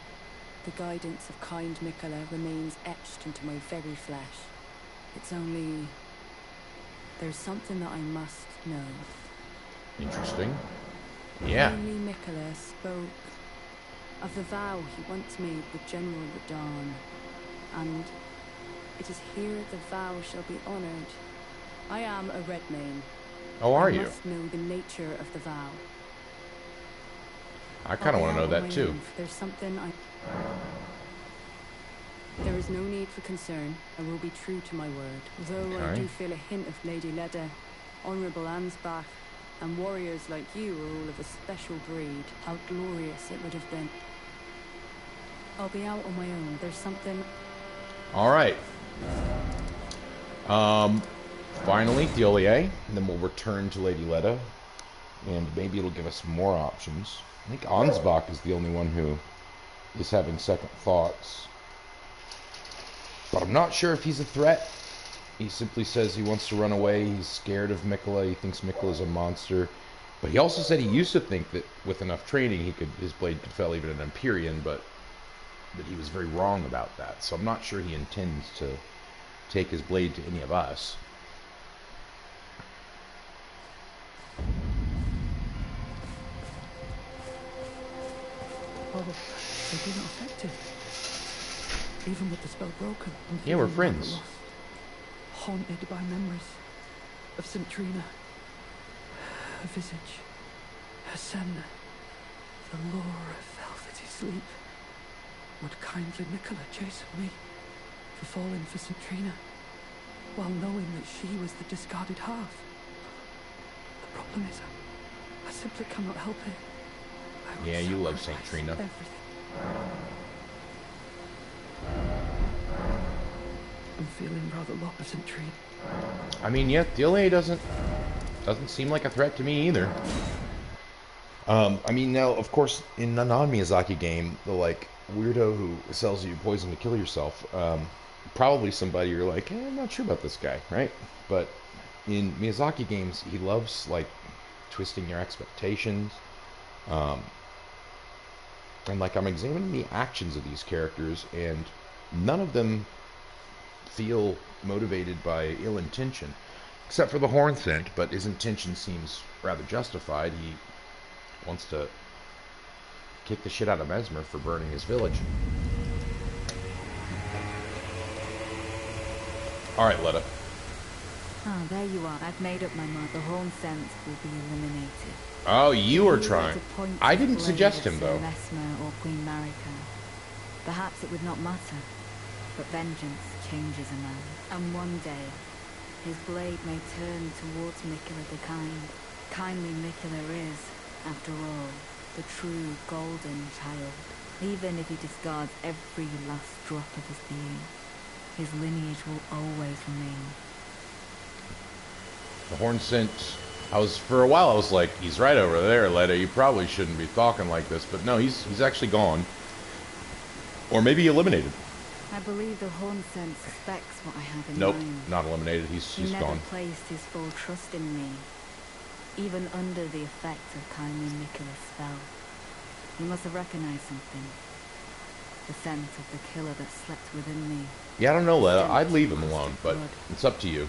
The guidance of kind Nicola remains etched into my very flesh. It's only... there's something that I must know. Interesting. Yeah. Only Nicola spoke of the vow he once made with General Radahn, and it is here the vow shall be honored. I am a Redmane. Oh, are I you? must know the nature of the vow. I kind of want to know that too. There's something I... There is no need for concern. I will be true to my word. Though I Okay. do feel a hint of Lady Leda, Honourable Ansbach, and warriors like you are all of a special breed. How glorious it would have been. I'll be out on my own. There's something... All right. Finally, Thiolier, and then we'll return to Lady Leda, and maybe it'll give us more options. I think Ansbach is the only one who is having second thoughts. But I'm not sure if he's a threat. He simply says he wants to run away. He's scared of Mikola. He thinks Mikola's a monster. But he also said he used to think that with enough training, his blade could fell even an Empyrean, but he was very wrong about that. So I'm not sure he intends to take his blade to any of us. Oh, they do not affect it. Even with the spell broken. I'm Yeah, we're feeling friends. lost, haunted by memories of St. Trina. Her visage. Her sen. The lure of velvety sleep. Would kindly Nicola chasten me for falling for St. Trina, while knowing that she was the discarded half? The problem is, I simply cannot help it. Yeah, you love St. Trina. Everything. I'm feeling rather low for St. Trina. I mean, yeah, DLA doesn't seem like a threat to me either. I mean, now, of course, in a non-Miyazaki game, the, like, weirdo who sells you poison to kill yourself, probably somebody you're like, I'm not sure about this guy, right? But in Miyazaki games, he loves, like, twisting your expectations. And, like, I'm examining the actions of these characters, and none of them feel motivated by ill intention, except for the horn scent, but his intention seems rather justified. He wants to kick the shit out of Mesmer for burning his village. Alright, Letta. Ah, there you are. I've made up my mind. The horn sense will be eliminated. Oh, you are trying. I didn't suggest him, though. Mesmer or Queen Marika. Perhaps it would not matter, but vengeance changes a man. And one day, his blade may turn towards Miquella the Kind. Kindly Miquella is, after all, the true golden child. Even if he discards every last drop of his being, his lineage will always remain. The horn scent, for a while I was like, he's right over there, Letta, you probably shouldn't be talking like this, but no, he's actually gone. Or maybe eliminated. I believe the horn scent suspects what I have in Nope, mind. not eliminated, he's He never gone. placed his full trust in me, even under the effect of kindly Miquella's spell. He must have recognized something. The scent of the killer that slept within me. Yeah, I don't know, Letta, I'd leave him alone, but it's up to you.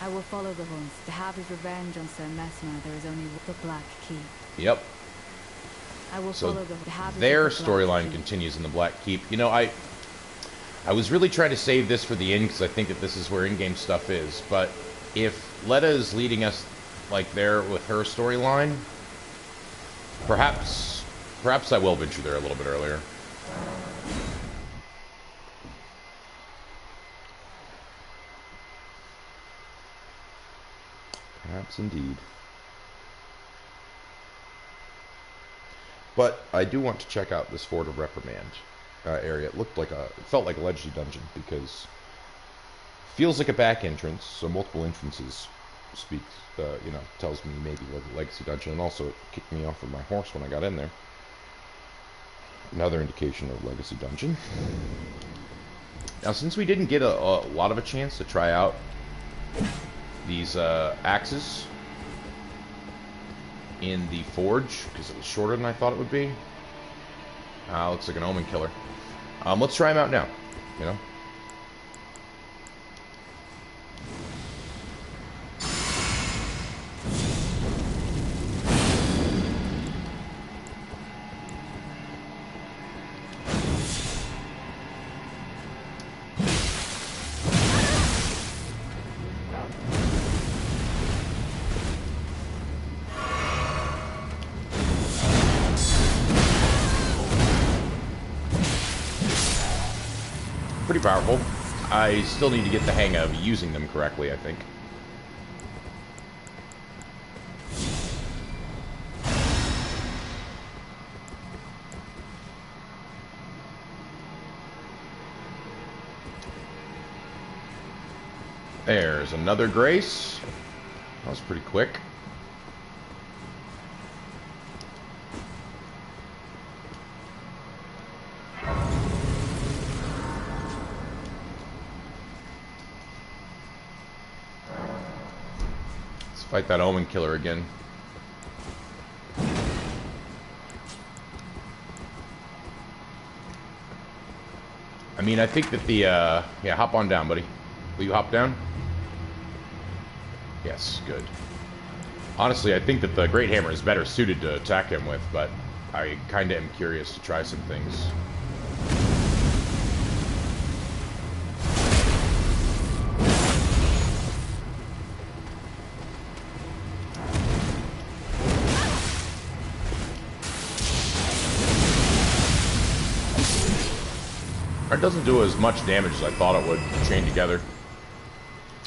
I will follow the horns. To have his revenge on Sir Mesmer, there is only the Black Keep. Yep. I will follow the their storyline continues in the Black Keep. You know, I was really trying to save this for the end because I think that this is where in-game stuff is. But if Letta is leading us like there with her storyline, perhaps I will venture there a little bit earlier. Perhaps indeed. But I do want to check out this Fort of Reprimand area. It felt like a legacy dungeon because it feels like a back entrance, so multiple entrances tells me maybe like a legacy dungeon, and also it kicked me off of my horse when I got in there. Another indication of legacy dungeon. Now, since we didn't get a lot of a chance to try out these axes in the forge, because it was shorter than I thought it would be. Looks like an omen killer. Let's try him out now, you know? Pretty powerful. I still need to get the hang of using them correctly, I think. There's another grace. That was pretty quick. Fight that omen killer again. I mean, I think that the, yeah, hop on down, buddy. Will you hop down? Yes, good. Honestly, I think that the Great Hammer is better suited to attack him with, but I kinda am curious to try some things. it doesn't do as much damage as I thought it would chain together.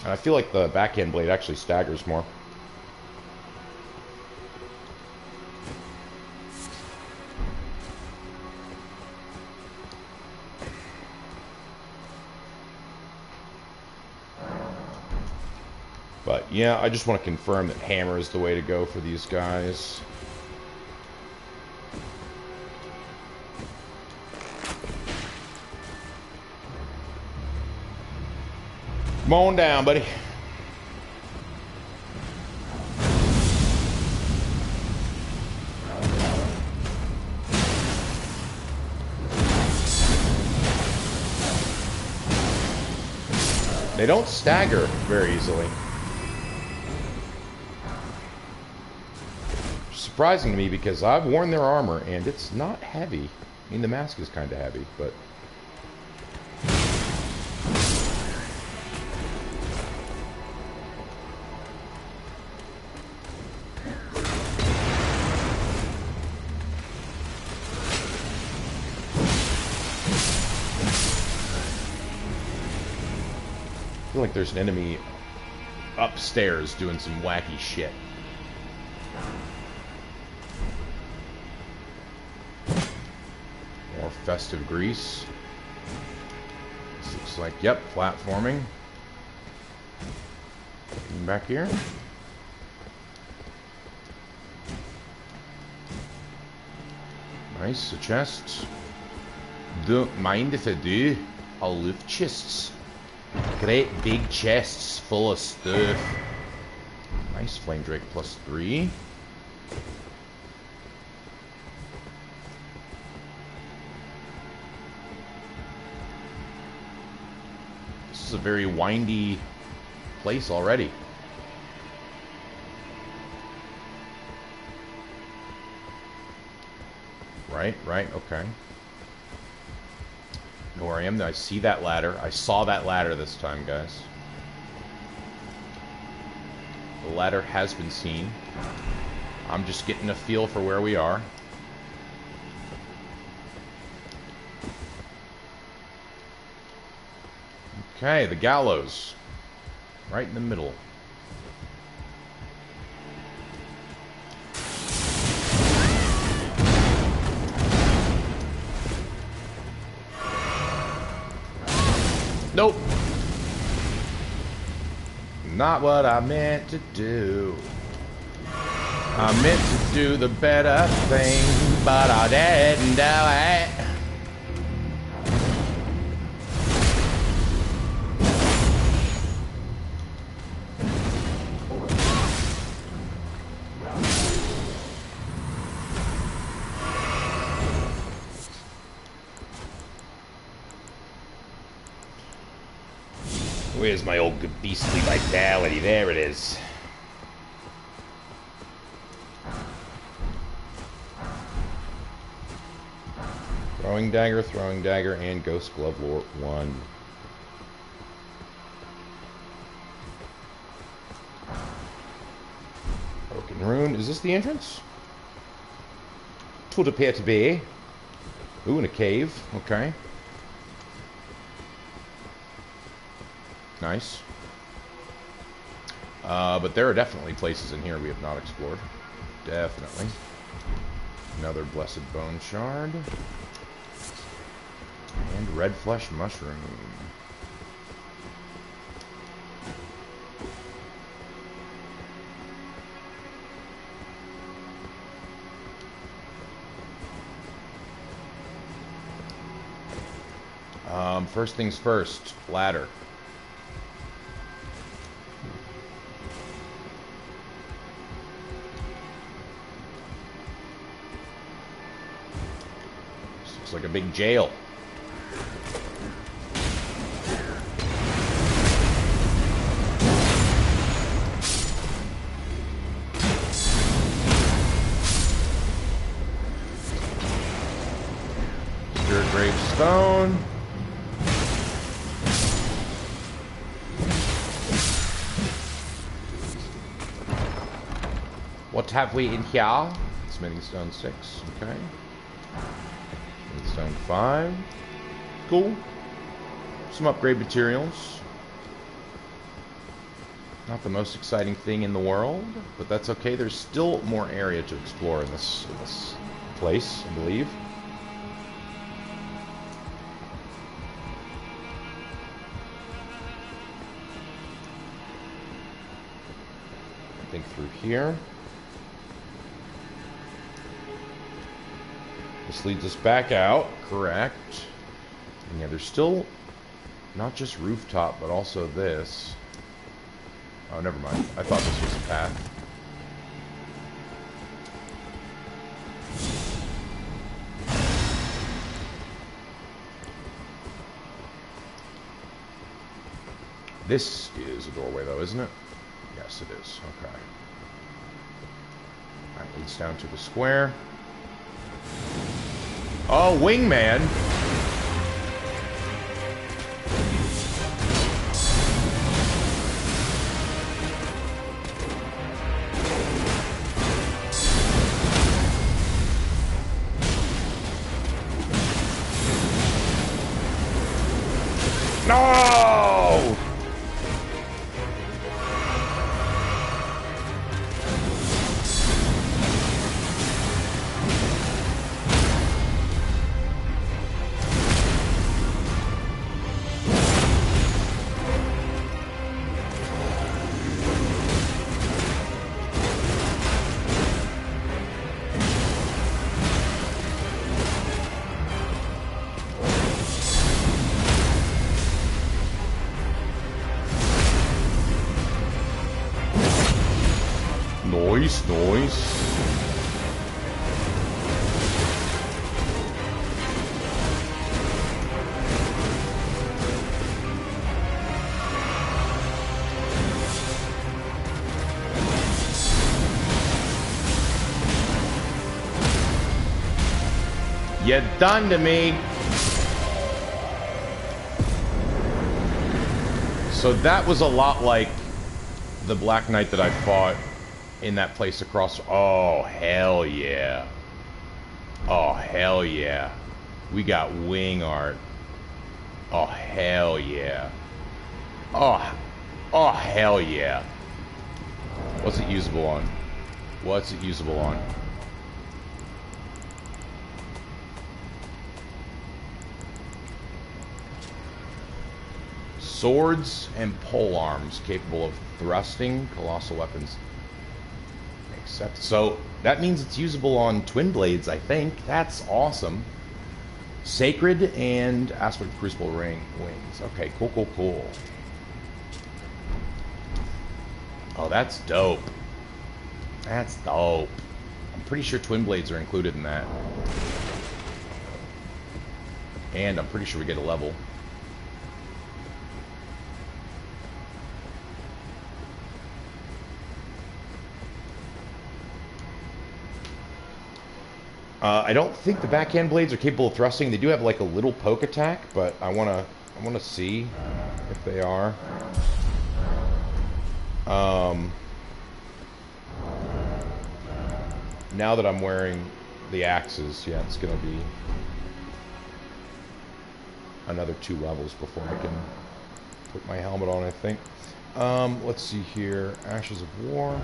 And I feel like the backhand blade actually staggers more. But yeah, I just want to confirm that hammer is the way to go for these guys. Come on down, buddy. They don't stagger very easily. Surprising to me because I've worn their armor and it's not heavy. I mean, the mask is kind of heavy, but... I feel like there's an enemy upstairs doing some wacky shit. More festive grease. This looks like, yep, platforming. Back here. Nice, a chest. Don't mind if I do. I'll loot chests. Great big chests full of stuff. Nice, Flame Drake +3. This is a very windy place already. Right, okay. Know where I am. I see that ladder. I saw that ladder this time, guys. The ladder has been seen. I'm just getting a feel for where we are. Okay, the gallows. Right in the middle. Nope. Not what I meant to do. I meant to do the better thing, but I didn't do it. Where's my old beastly vitality? There it is. Throwing dagger, and Ghost Glove Lore 1. Broken Rune. Is this the entrance? It would appear to be. Ooh, in a cave. Okay. Nice. But there are definitely places in here we have not explored. Definitely. Another Blessed Bone Shard. And Red Flesh Mushroom. First things first, ladder. This looks like a big jail. Gravestone. What have we in here? Smithing Stone 6, okay. Smithing Stone 5. Cool. Some upgrade materials. Not the most exciting thing in the world, but that's okay. There's still more area to explore in this place, I believe. I think through here. This leads us back out, correct. And yeah, there's still not just rooftop, but also this. Oh, never mind. I thought this was a path. This is a doorway, though, isn't it? Yes, it is. Okay. That leads down to the square. Oh, wingman! No! Noise. You're done to me. So that was a lot like the Black Knight that I fought in that place across. Oh, hell yeah. Oh, hell yeah. We got wing art. Oh, hell yeah. Oh, hell yeah. What's it usable on? What's it usable on? Swords and pole arms capable of thrusting colossal weapons. Except, so that means it's usable on twin blades, I think. That's awesome. Sacred and Aspect Crucible ring wings. Okay, cool. Oh, that's dope. That's dope. I'm pretty sure twin blades are included in that. And I'm pretty sure we get a level. I don't think the backhand blades are capable of thrusting. They do have like a little poke attack, but I wanna see if they are. Now that I'm wearing the axes, yeah, it's gonna be another 2 levels before I can put my helmet on, I think. Let's see here. Ashes of War.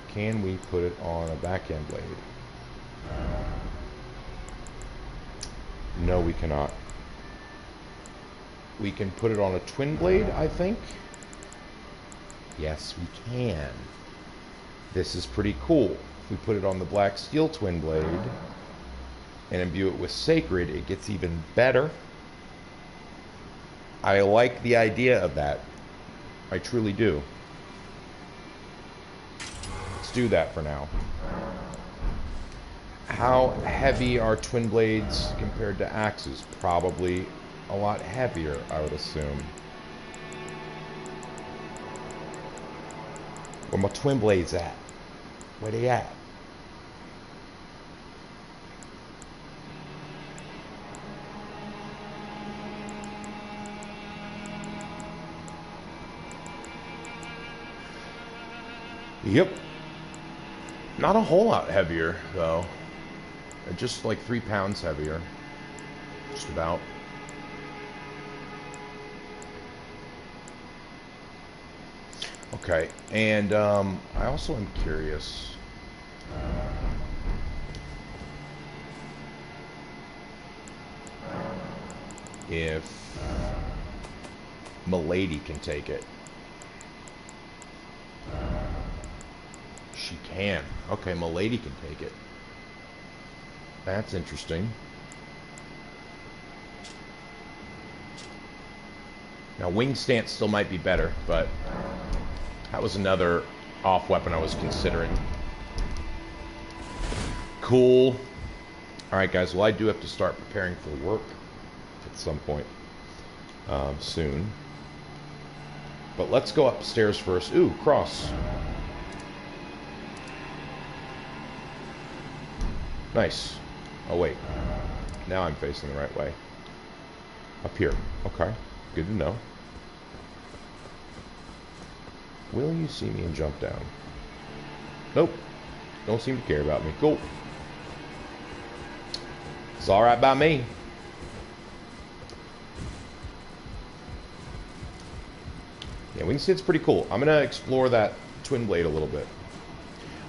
Can we put it on a backhand blade? No, we cannot. We can put it on a twin blade, I think. Yes, we can. This is pretty cool. If we put it on the black steel twin blade and imbue it with sacred, it gets even better. I like the idea of that. I truly do. Do that for now. How heavy are twin blades compared to axes? Probably a lot heavier, I would assume. Where my twin blades at? Where they at? Yep. Not a whole lot heavier, though. Just like 3 pounds heavier. Just about. Okay, and I also am curious. If Milady can take it. She can. Okay, Milady can take it. That's interesting. Now, wing stance still might be better, but that was another off weapon I was considering. Cool. Alright, guys. Well, I do have to start preparing for work at some point soon. But let's go upstairs first. Ooh, cross. Nice. Oh, wait. Now I'm facing the right way. Up here. Okay. Good to know. Will you see me and jump down? Nope. Don't seem to care about me. Cool. It's alright by me. Yeah, we can see it's pretty cool. I'm going to explore that twin blade a little bit.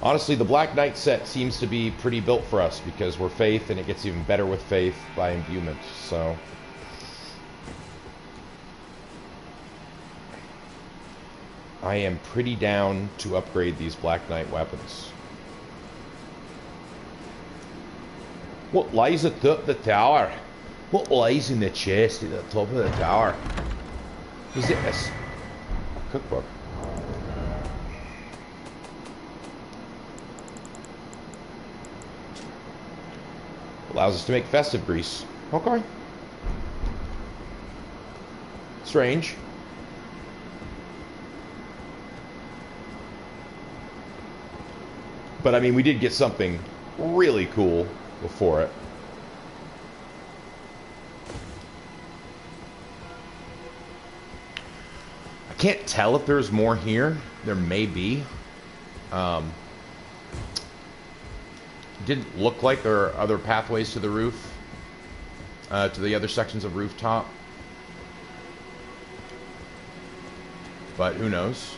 Honestly, the Black Knight set seems to be pretty built for us because we're Faith, and it gets even better with Faith by imbuement, so... I am pretty down to upgrade these Black Knight weapons. What lies at the top of the tower? What lies in the chest at the top of the tower? Is it a cookbook? Allows us to make festive grease. Okay. Strange. But I mean, we did get something really cool before it. I can't tell if there's more here. There may be. Didn't look like there are other pathways to the roof, to the other sections of rooftop. But who knows?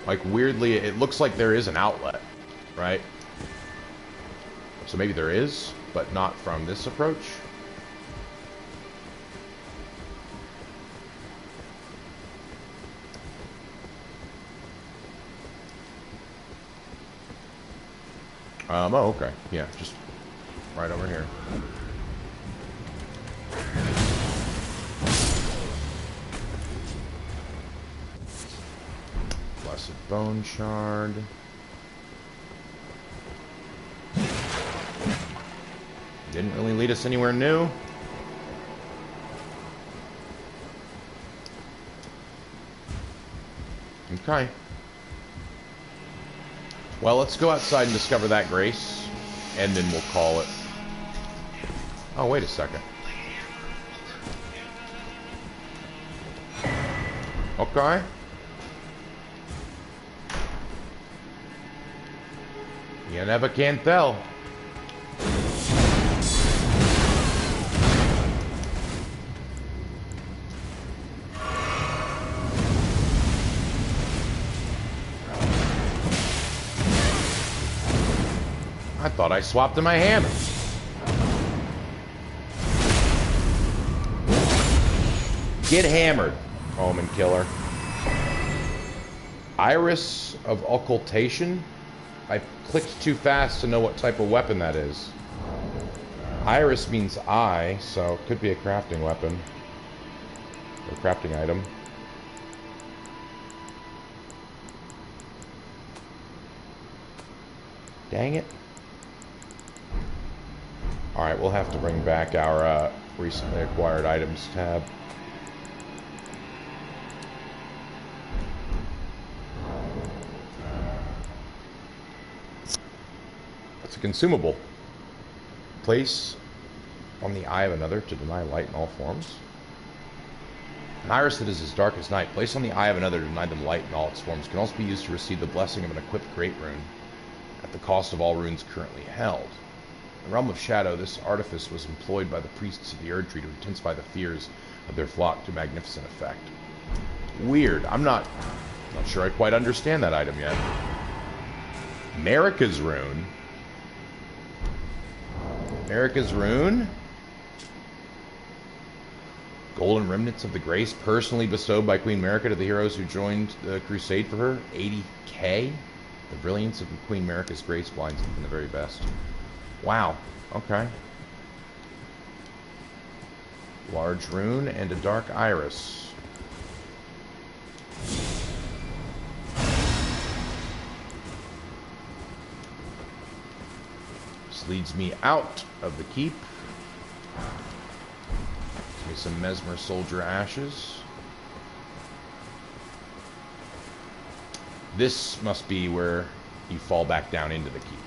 Like, weirdly, it looks like there is an outlet, right? So maybe there is, but not from this approach. Oh, okay. Yeah, just right over here. Blessed Bone Shard. Didn't really lead us anywhere new. Okay. Well, let's go outside and discover that grace, and then we'll call it. Oh, wait a second. Okay. You never can tell. I thought I swapped to my hammer. Get hammered, Omen Killer. Iris of Occultation? I clicked too fast to know what type of weapon that is. Iris means eye, so it could be a crafting weapon. Or crafting item. Dang it. Alright, we'll have to bring back our recently acquired items tab. It's a consumable. Place On the eye of another to deny light in all forms. An iris that is as dark as night, placed on the eye of another to deny them light in all its forms, can also be used to receive the blessing of an equipped great rune, at the cost of all runes currently held. In the realm of shadow, this artifice was employed by the priests of the Erdtree to intensify the fears of their flock to magnificent effect. Weird. I'm not sure I quite understand that item yet. Marika's rune. Marika's rune. Golden remnants of the grace personally bestowed by Queen Marika to the heroes who joined the crusade for her. 80k. The brilliance of Queen Marika's grace blinds even the very best. Wow. Okay. Large rune and a dark iris. This leads me out of the keep. Give me some Mesmer Soldier ashes. This must be where you fall back down into the keep.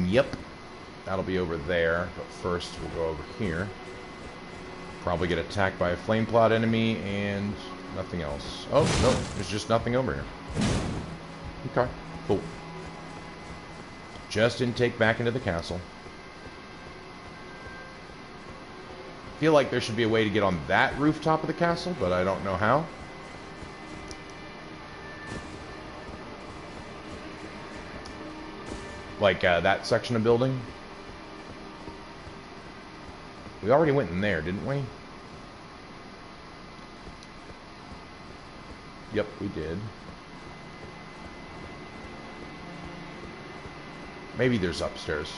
Yep. That'll be over there, but first we'll go over here. Probably get attacked by a flame plot enemy and nothing else. Oh, no, there's just nothing over here. Okay, cool. Just intake back into the castle. Feel like there should be a way to get on that rooftop of the castle, but I don't know how. Like that section of building. We already went in there, didn't we? Yep, we did. Maybe there's upstairs.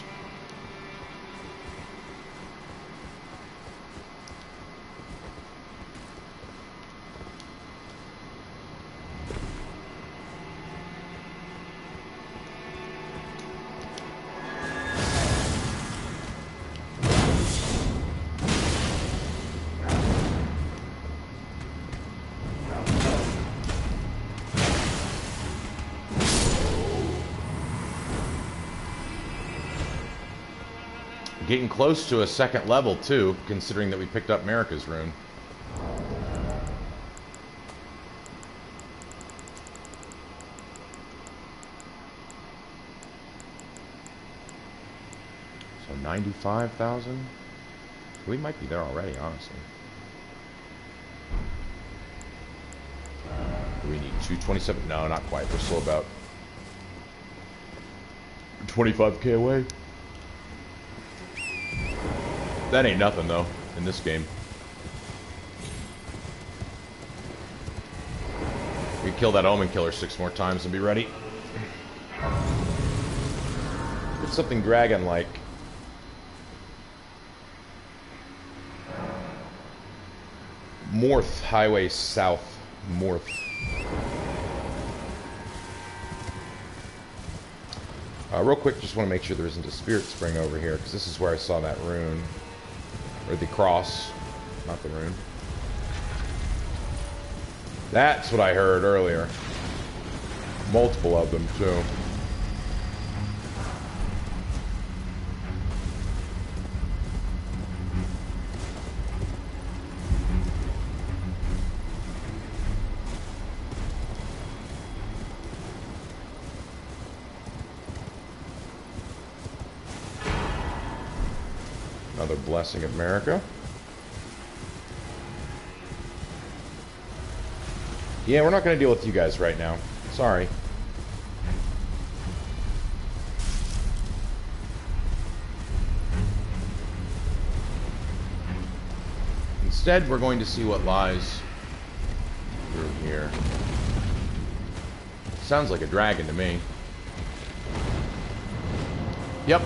Getting close to a second level, too, considering that we picked up Marika's rune. So 95,000? We might be there already, honestly. We need 227. No, not quite. We're still about 25k away. That ain't nothing, though, in this game. We kill that Omen Killer 6 more times and be ready. It's something dragon-like. Morth, Highway South. Morth. Real quick, just want to make sure there isn't a Spirit Spring over here, because this is where I saw that rune. Or the cross, not the rune. That's what I heard earlier. Multiple of them, too. Another blessing of Marika. Yeah, we're not going to deal with you guys right now. Sorry. Instead, we're going to see what lies through here. Sounds like a dragon to me. Yep.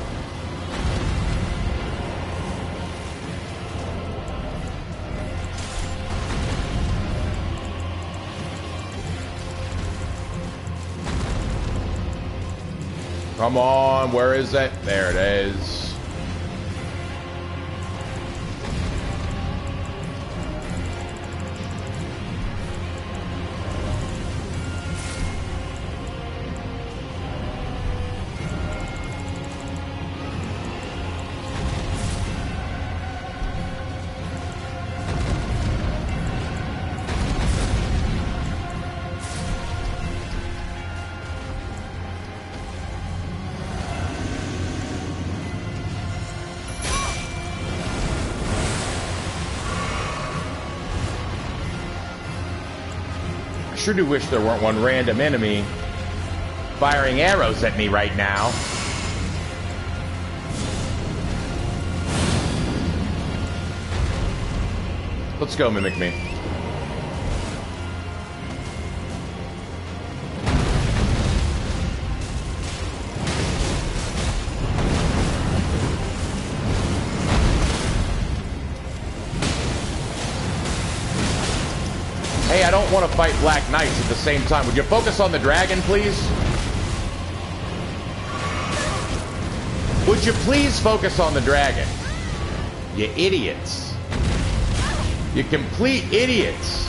Come on, where is it? There it is. sure do wish there weren't one random enemy firing arrows at me right now. Let's go, mimic me. Hey, I don't want to fight Black Knights at the same time. Would you focus on the dragon, please? Would you please focus on the dragon? You idiots. You complete idiots.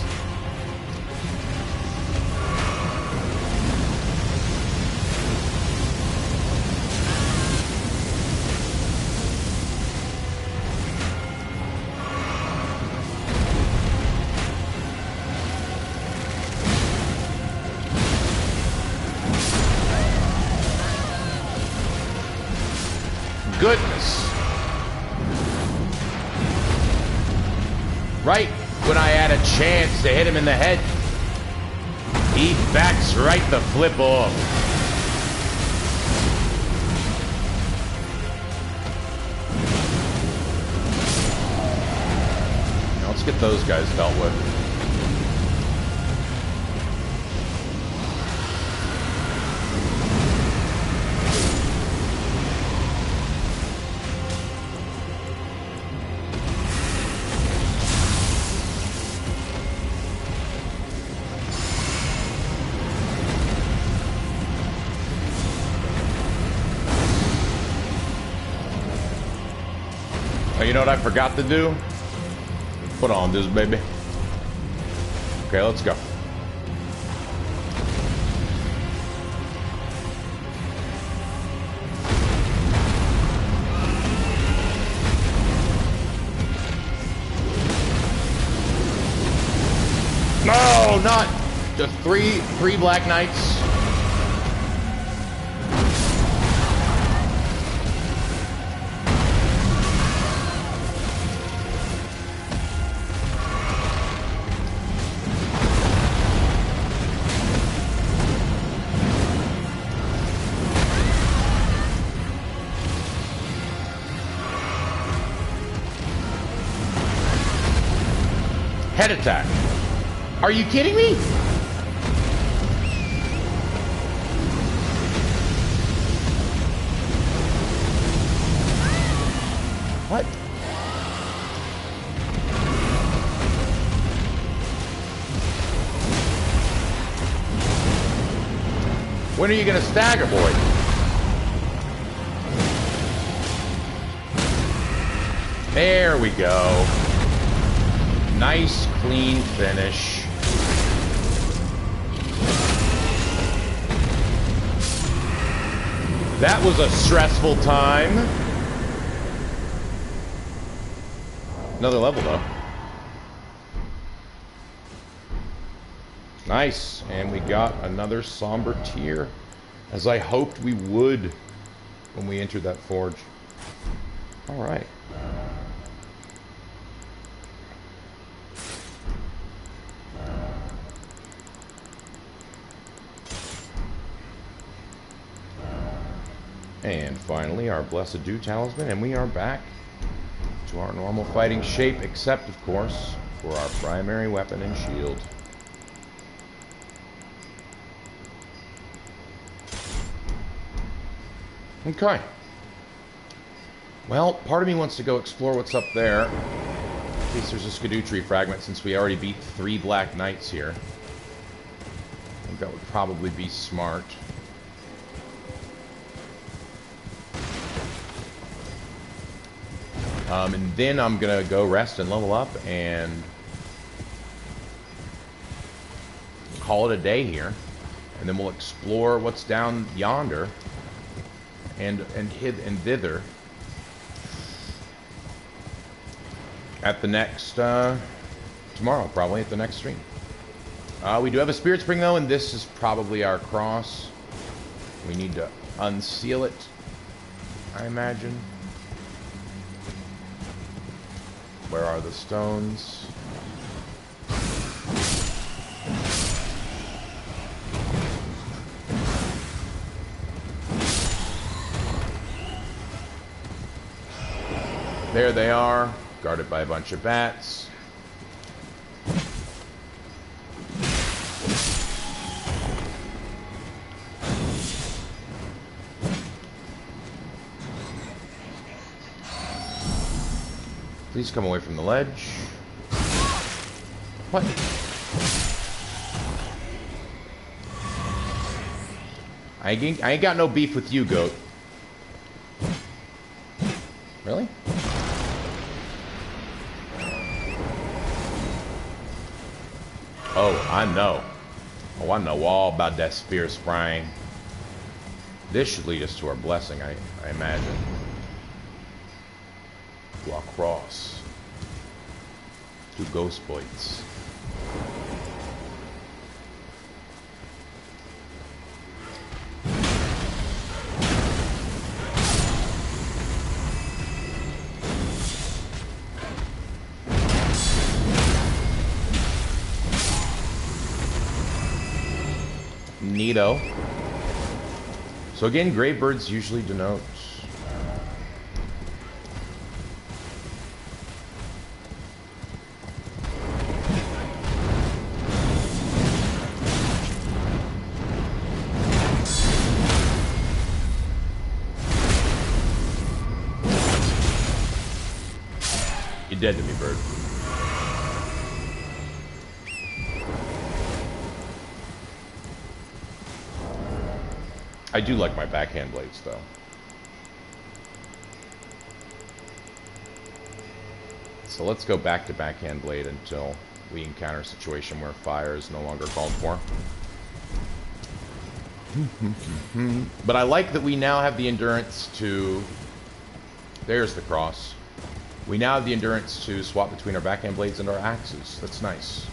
Goodness. Right when I had a chance to hit him in the head, he backs right the flip off. Now let's get those guys dealt with. You know what I forgot to do? Put on this, baby. Okay, let's go. No, not the three Black Knights. Head attack. Are you kidding me? What? When are you gonna stagger, boy? There we go. Nice, clean finish. That was a stressful time. Another level, though. Nice, and we got another somber tier, as I hoped we would when we entered that forge. All right. And finally, our Blessed Dew Talisman, and we are back to our normal fighting shape, except, of course, for our primary weapon and shield. Okay. Well, part of me wants to go explore what's up there, in case there's a Erdtree fragment, since we already beat 3 Black Knights here. I think that would probably be smart. And then I'm gonna go rest and level up and call it a day here, and then we'll explore what's down yonder and thither at the next tomorrow, probably at the next stream. We do have a Spirit Spring though, and this is probably our cross. We need to unseal it, I imagine. Where are the stones? There they are, guarded by a bunch of bats. Please come away from the ledge. What? I ain't got no beef with you, goat. Really? Oh, I know. Oh, I know all about that spear spraying. This should lead us to our blessing, I imagine. To our cross. 2 ghost bites. Neato. So again, gravebirds usually denote you're dead to me, bird. I do like my backhand blades, though. So let's go back to backhand blade until we encounter a situation where fire is no longer called for. But I like that we now have the endurance to... There's the cross. We now have the endurance to swap between our backhand blades and our axes. That's nice.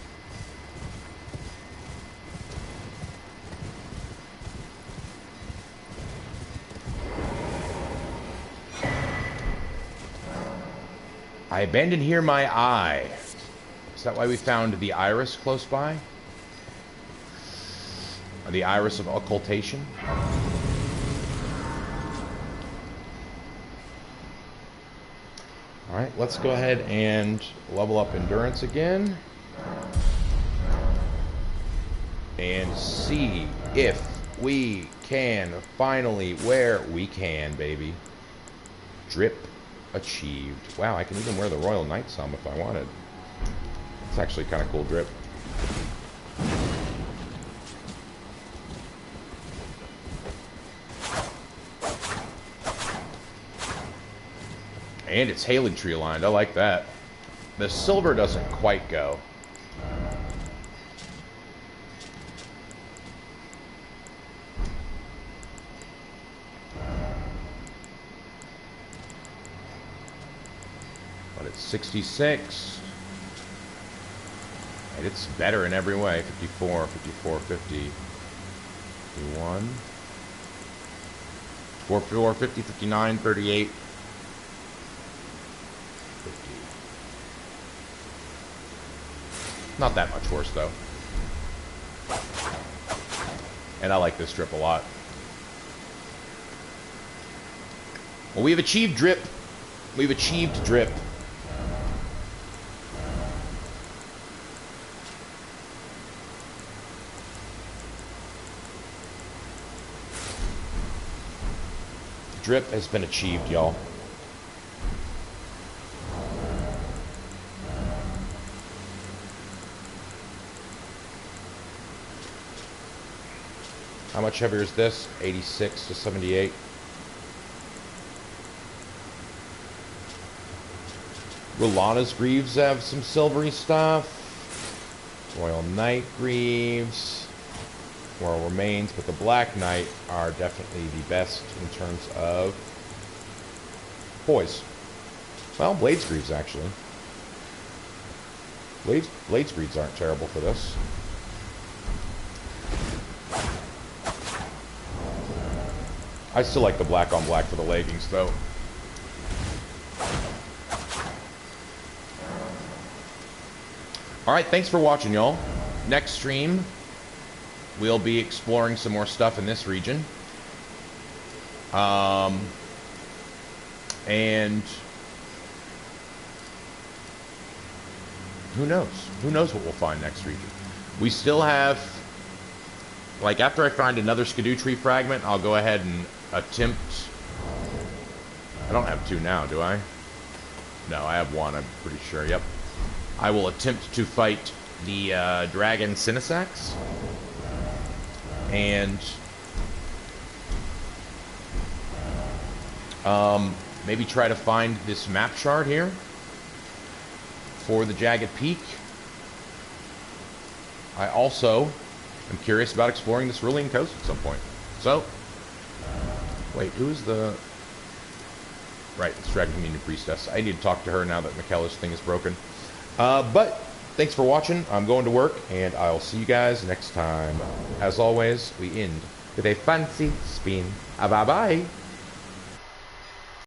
I abandoned here my eye. Is that why we found the iris close by? Or the iris of occultation? Alright, let's go ahead and level up endurance again. And see if we can finally, where we can, baby. Drip achieved. Wow, I can even wear the Royal Knight's helm if I wanted. It's actually kind of cool drip. And it's Erdtree aligned. I like that. The silver doesn't quite go. But it's 66. And it's better in every way. 54, 54, 50, 51, 44, 50, 59, 38. 50. Not that much worse, though. And I like this drip a lot. Well, we've achieved drip. We've achieved drip. Drip has been achieved, y'all. How much heavier is this? 86 to 78. Rolana's Greaves have some silvery stuff. Royal Knight Greaves. Royal Remains, but the Black Knight are definitely the best in terms of poise. Well, Blades Greaves, actually. Blades Greaves aren't terrible for this. I still like the black on black for the leggings, though. Alright, thanks for watching, y'all. Next stream, we'll be exploring some more stuff in this region. And who knows? Who knows what we'll find next region? We still have, like, after I find another Erdtree fragment, I'll go ahead and attempt. I don't have two now, do I? No, I have one, I'm pretty sure. Yep. I will attempt to fight the dragon Sinisax. And maybe try to find this map shard here for the Jagged Peak. I also am curious about exploring this Cerulean Coast at some point. So, wait, who is the... Right, it's Dragon Communion Priestess. I need to talk to her now that Michaela's thing is broken. But, thanks for watching. I'm going to work, and I'll see you guys next time. As always, we end with a fancy spin. Bye-bye.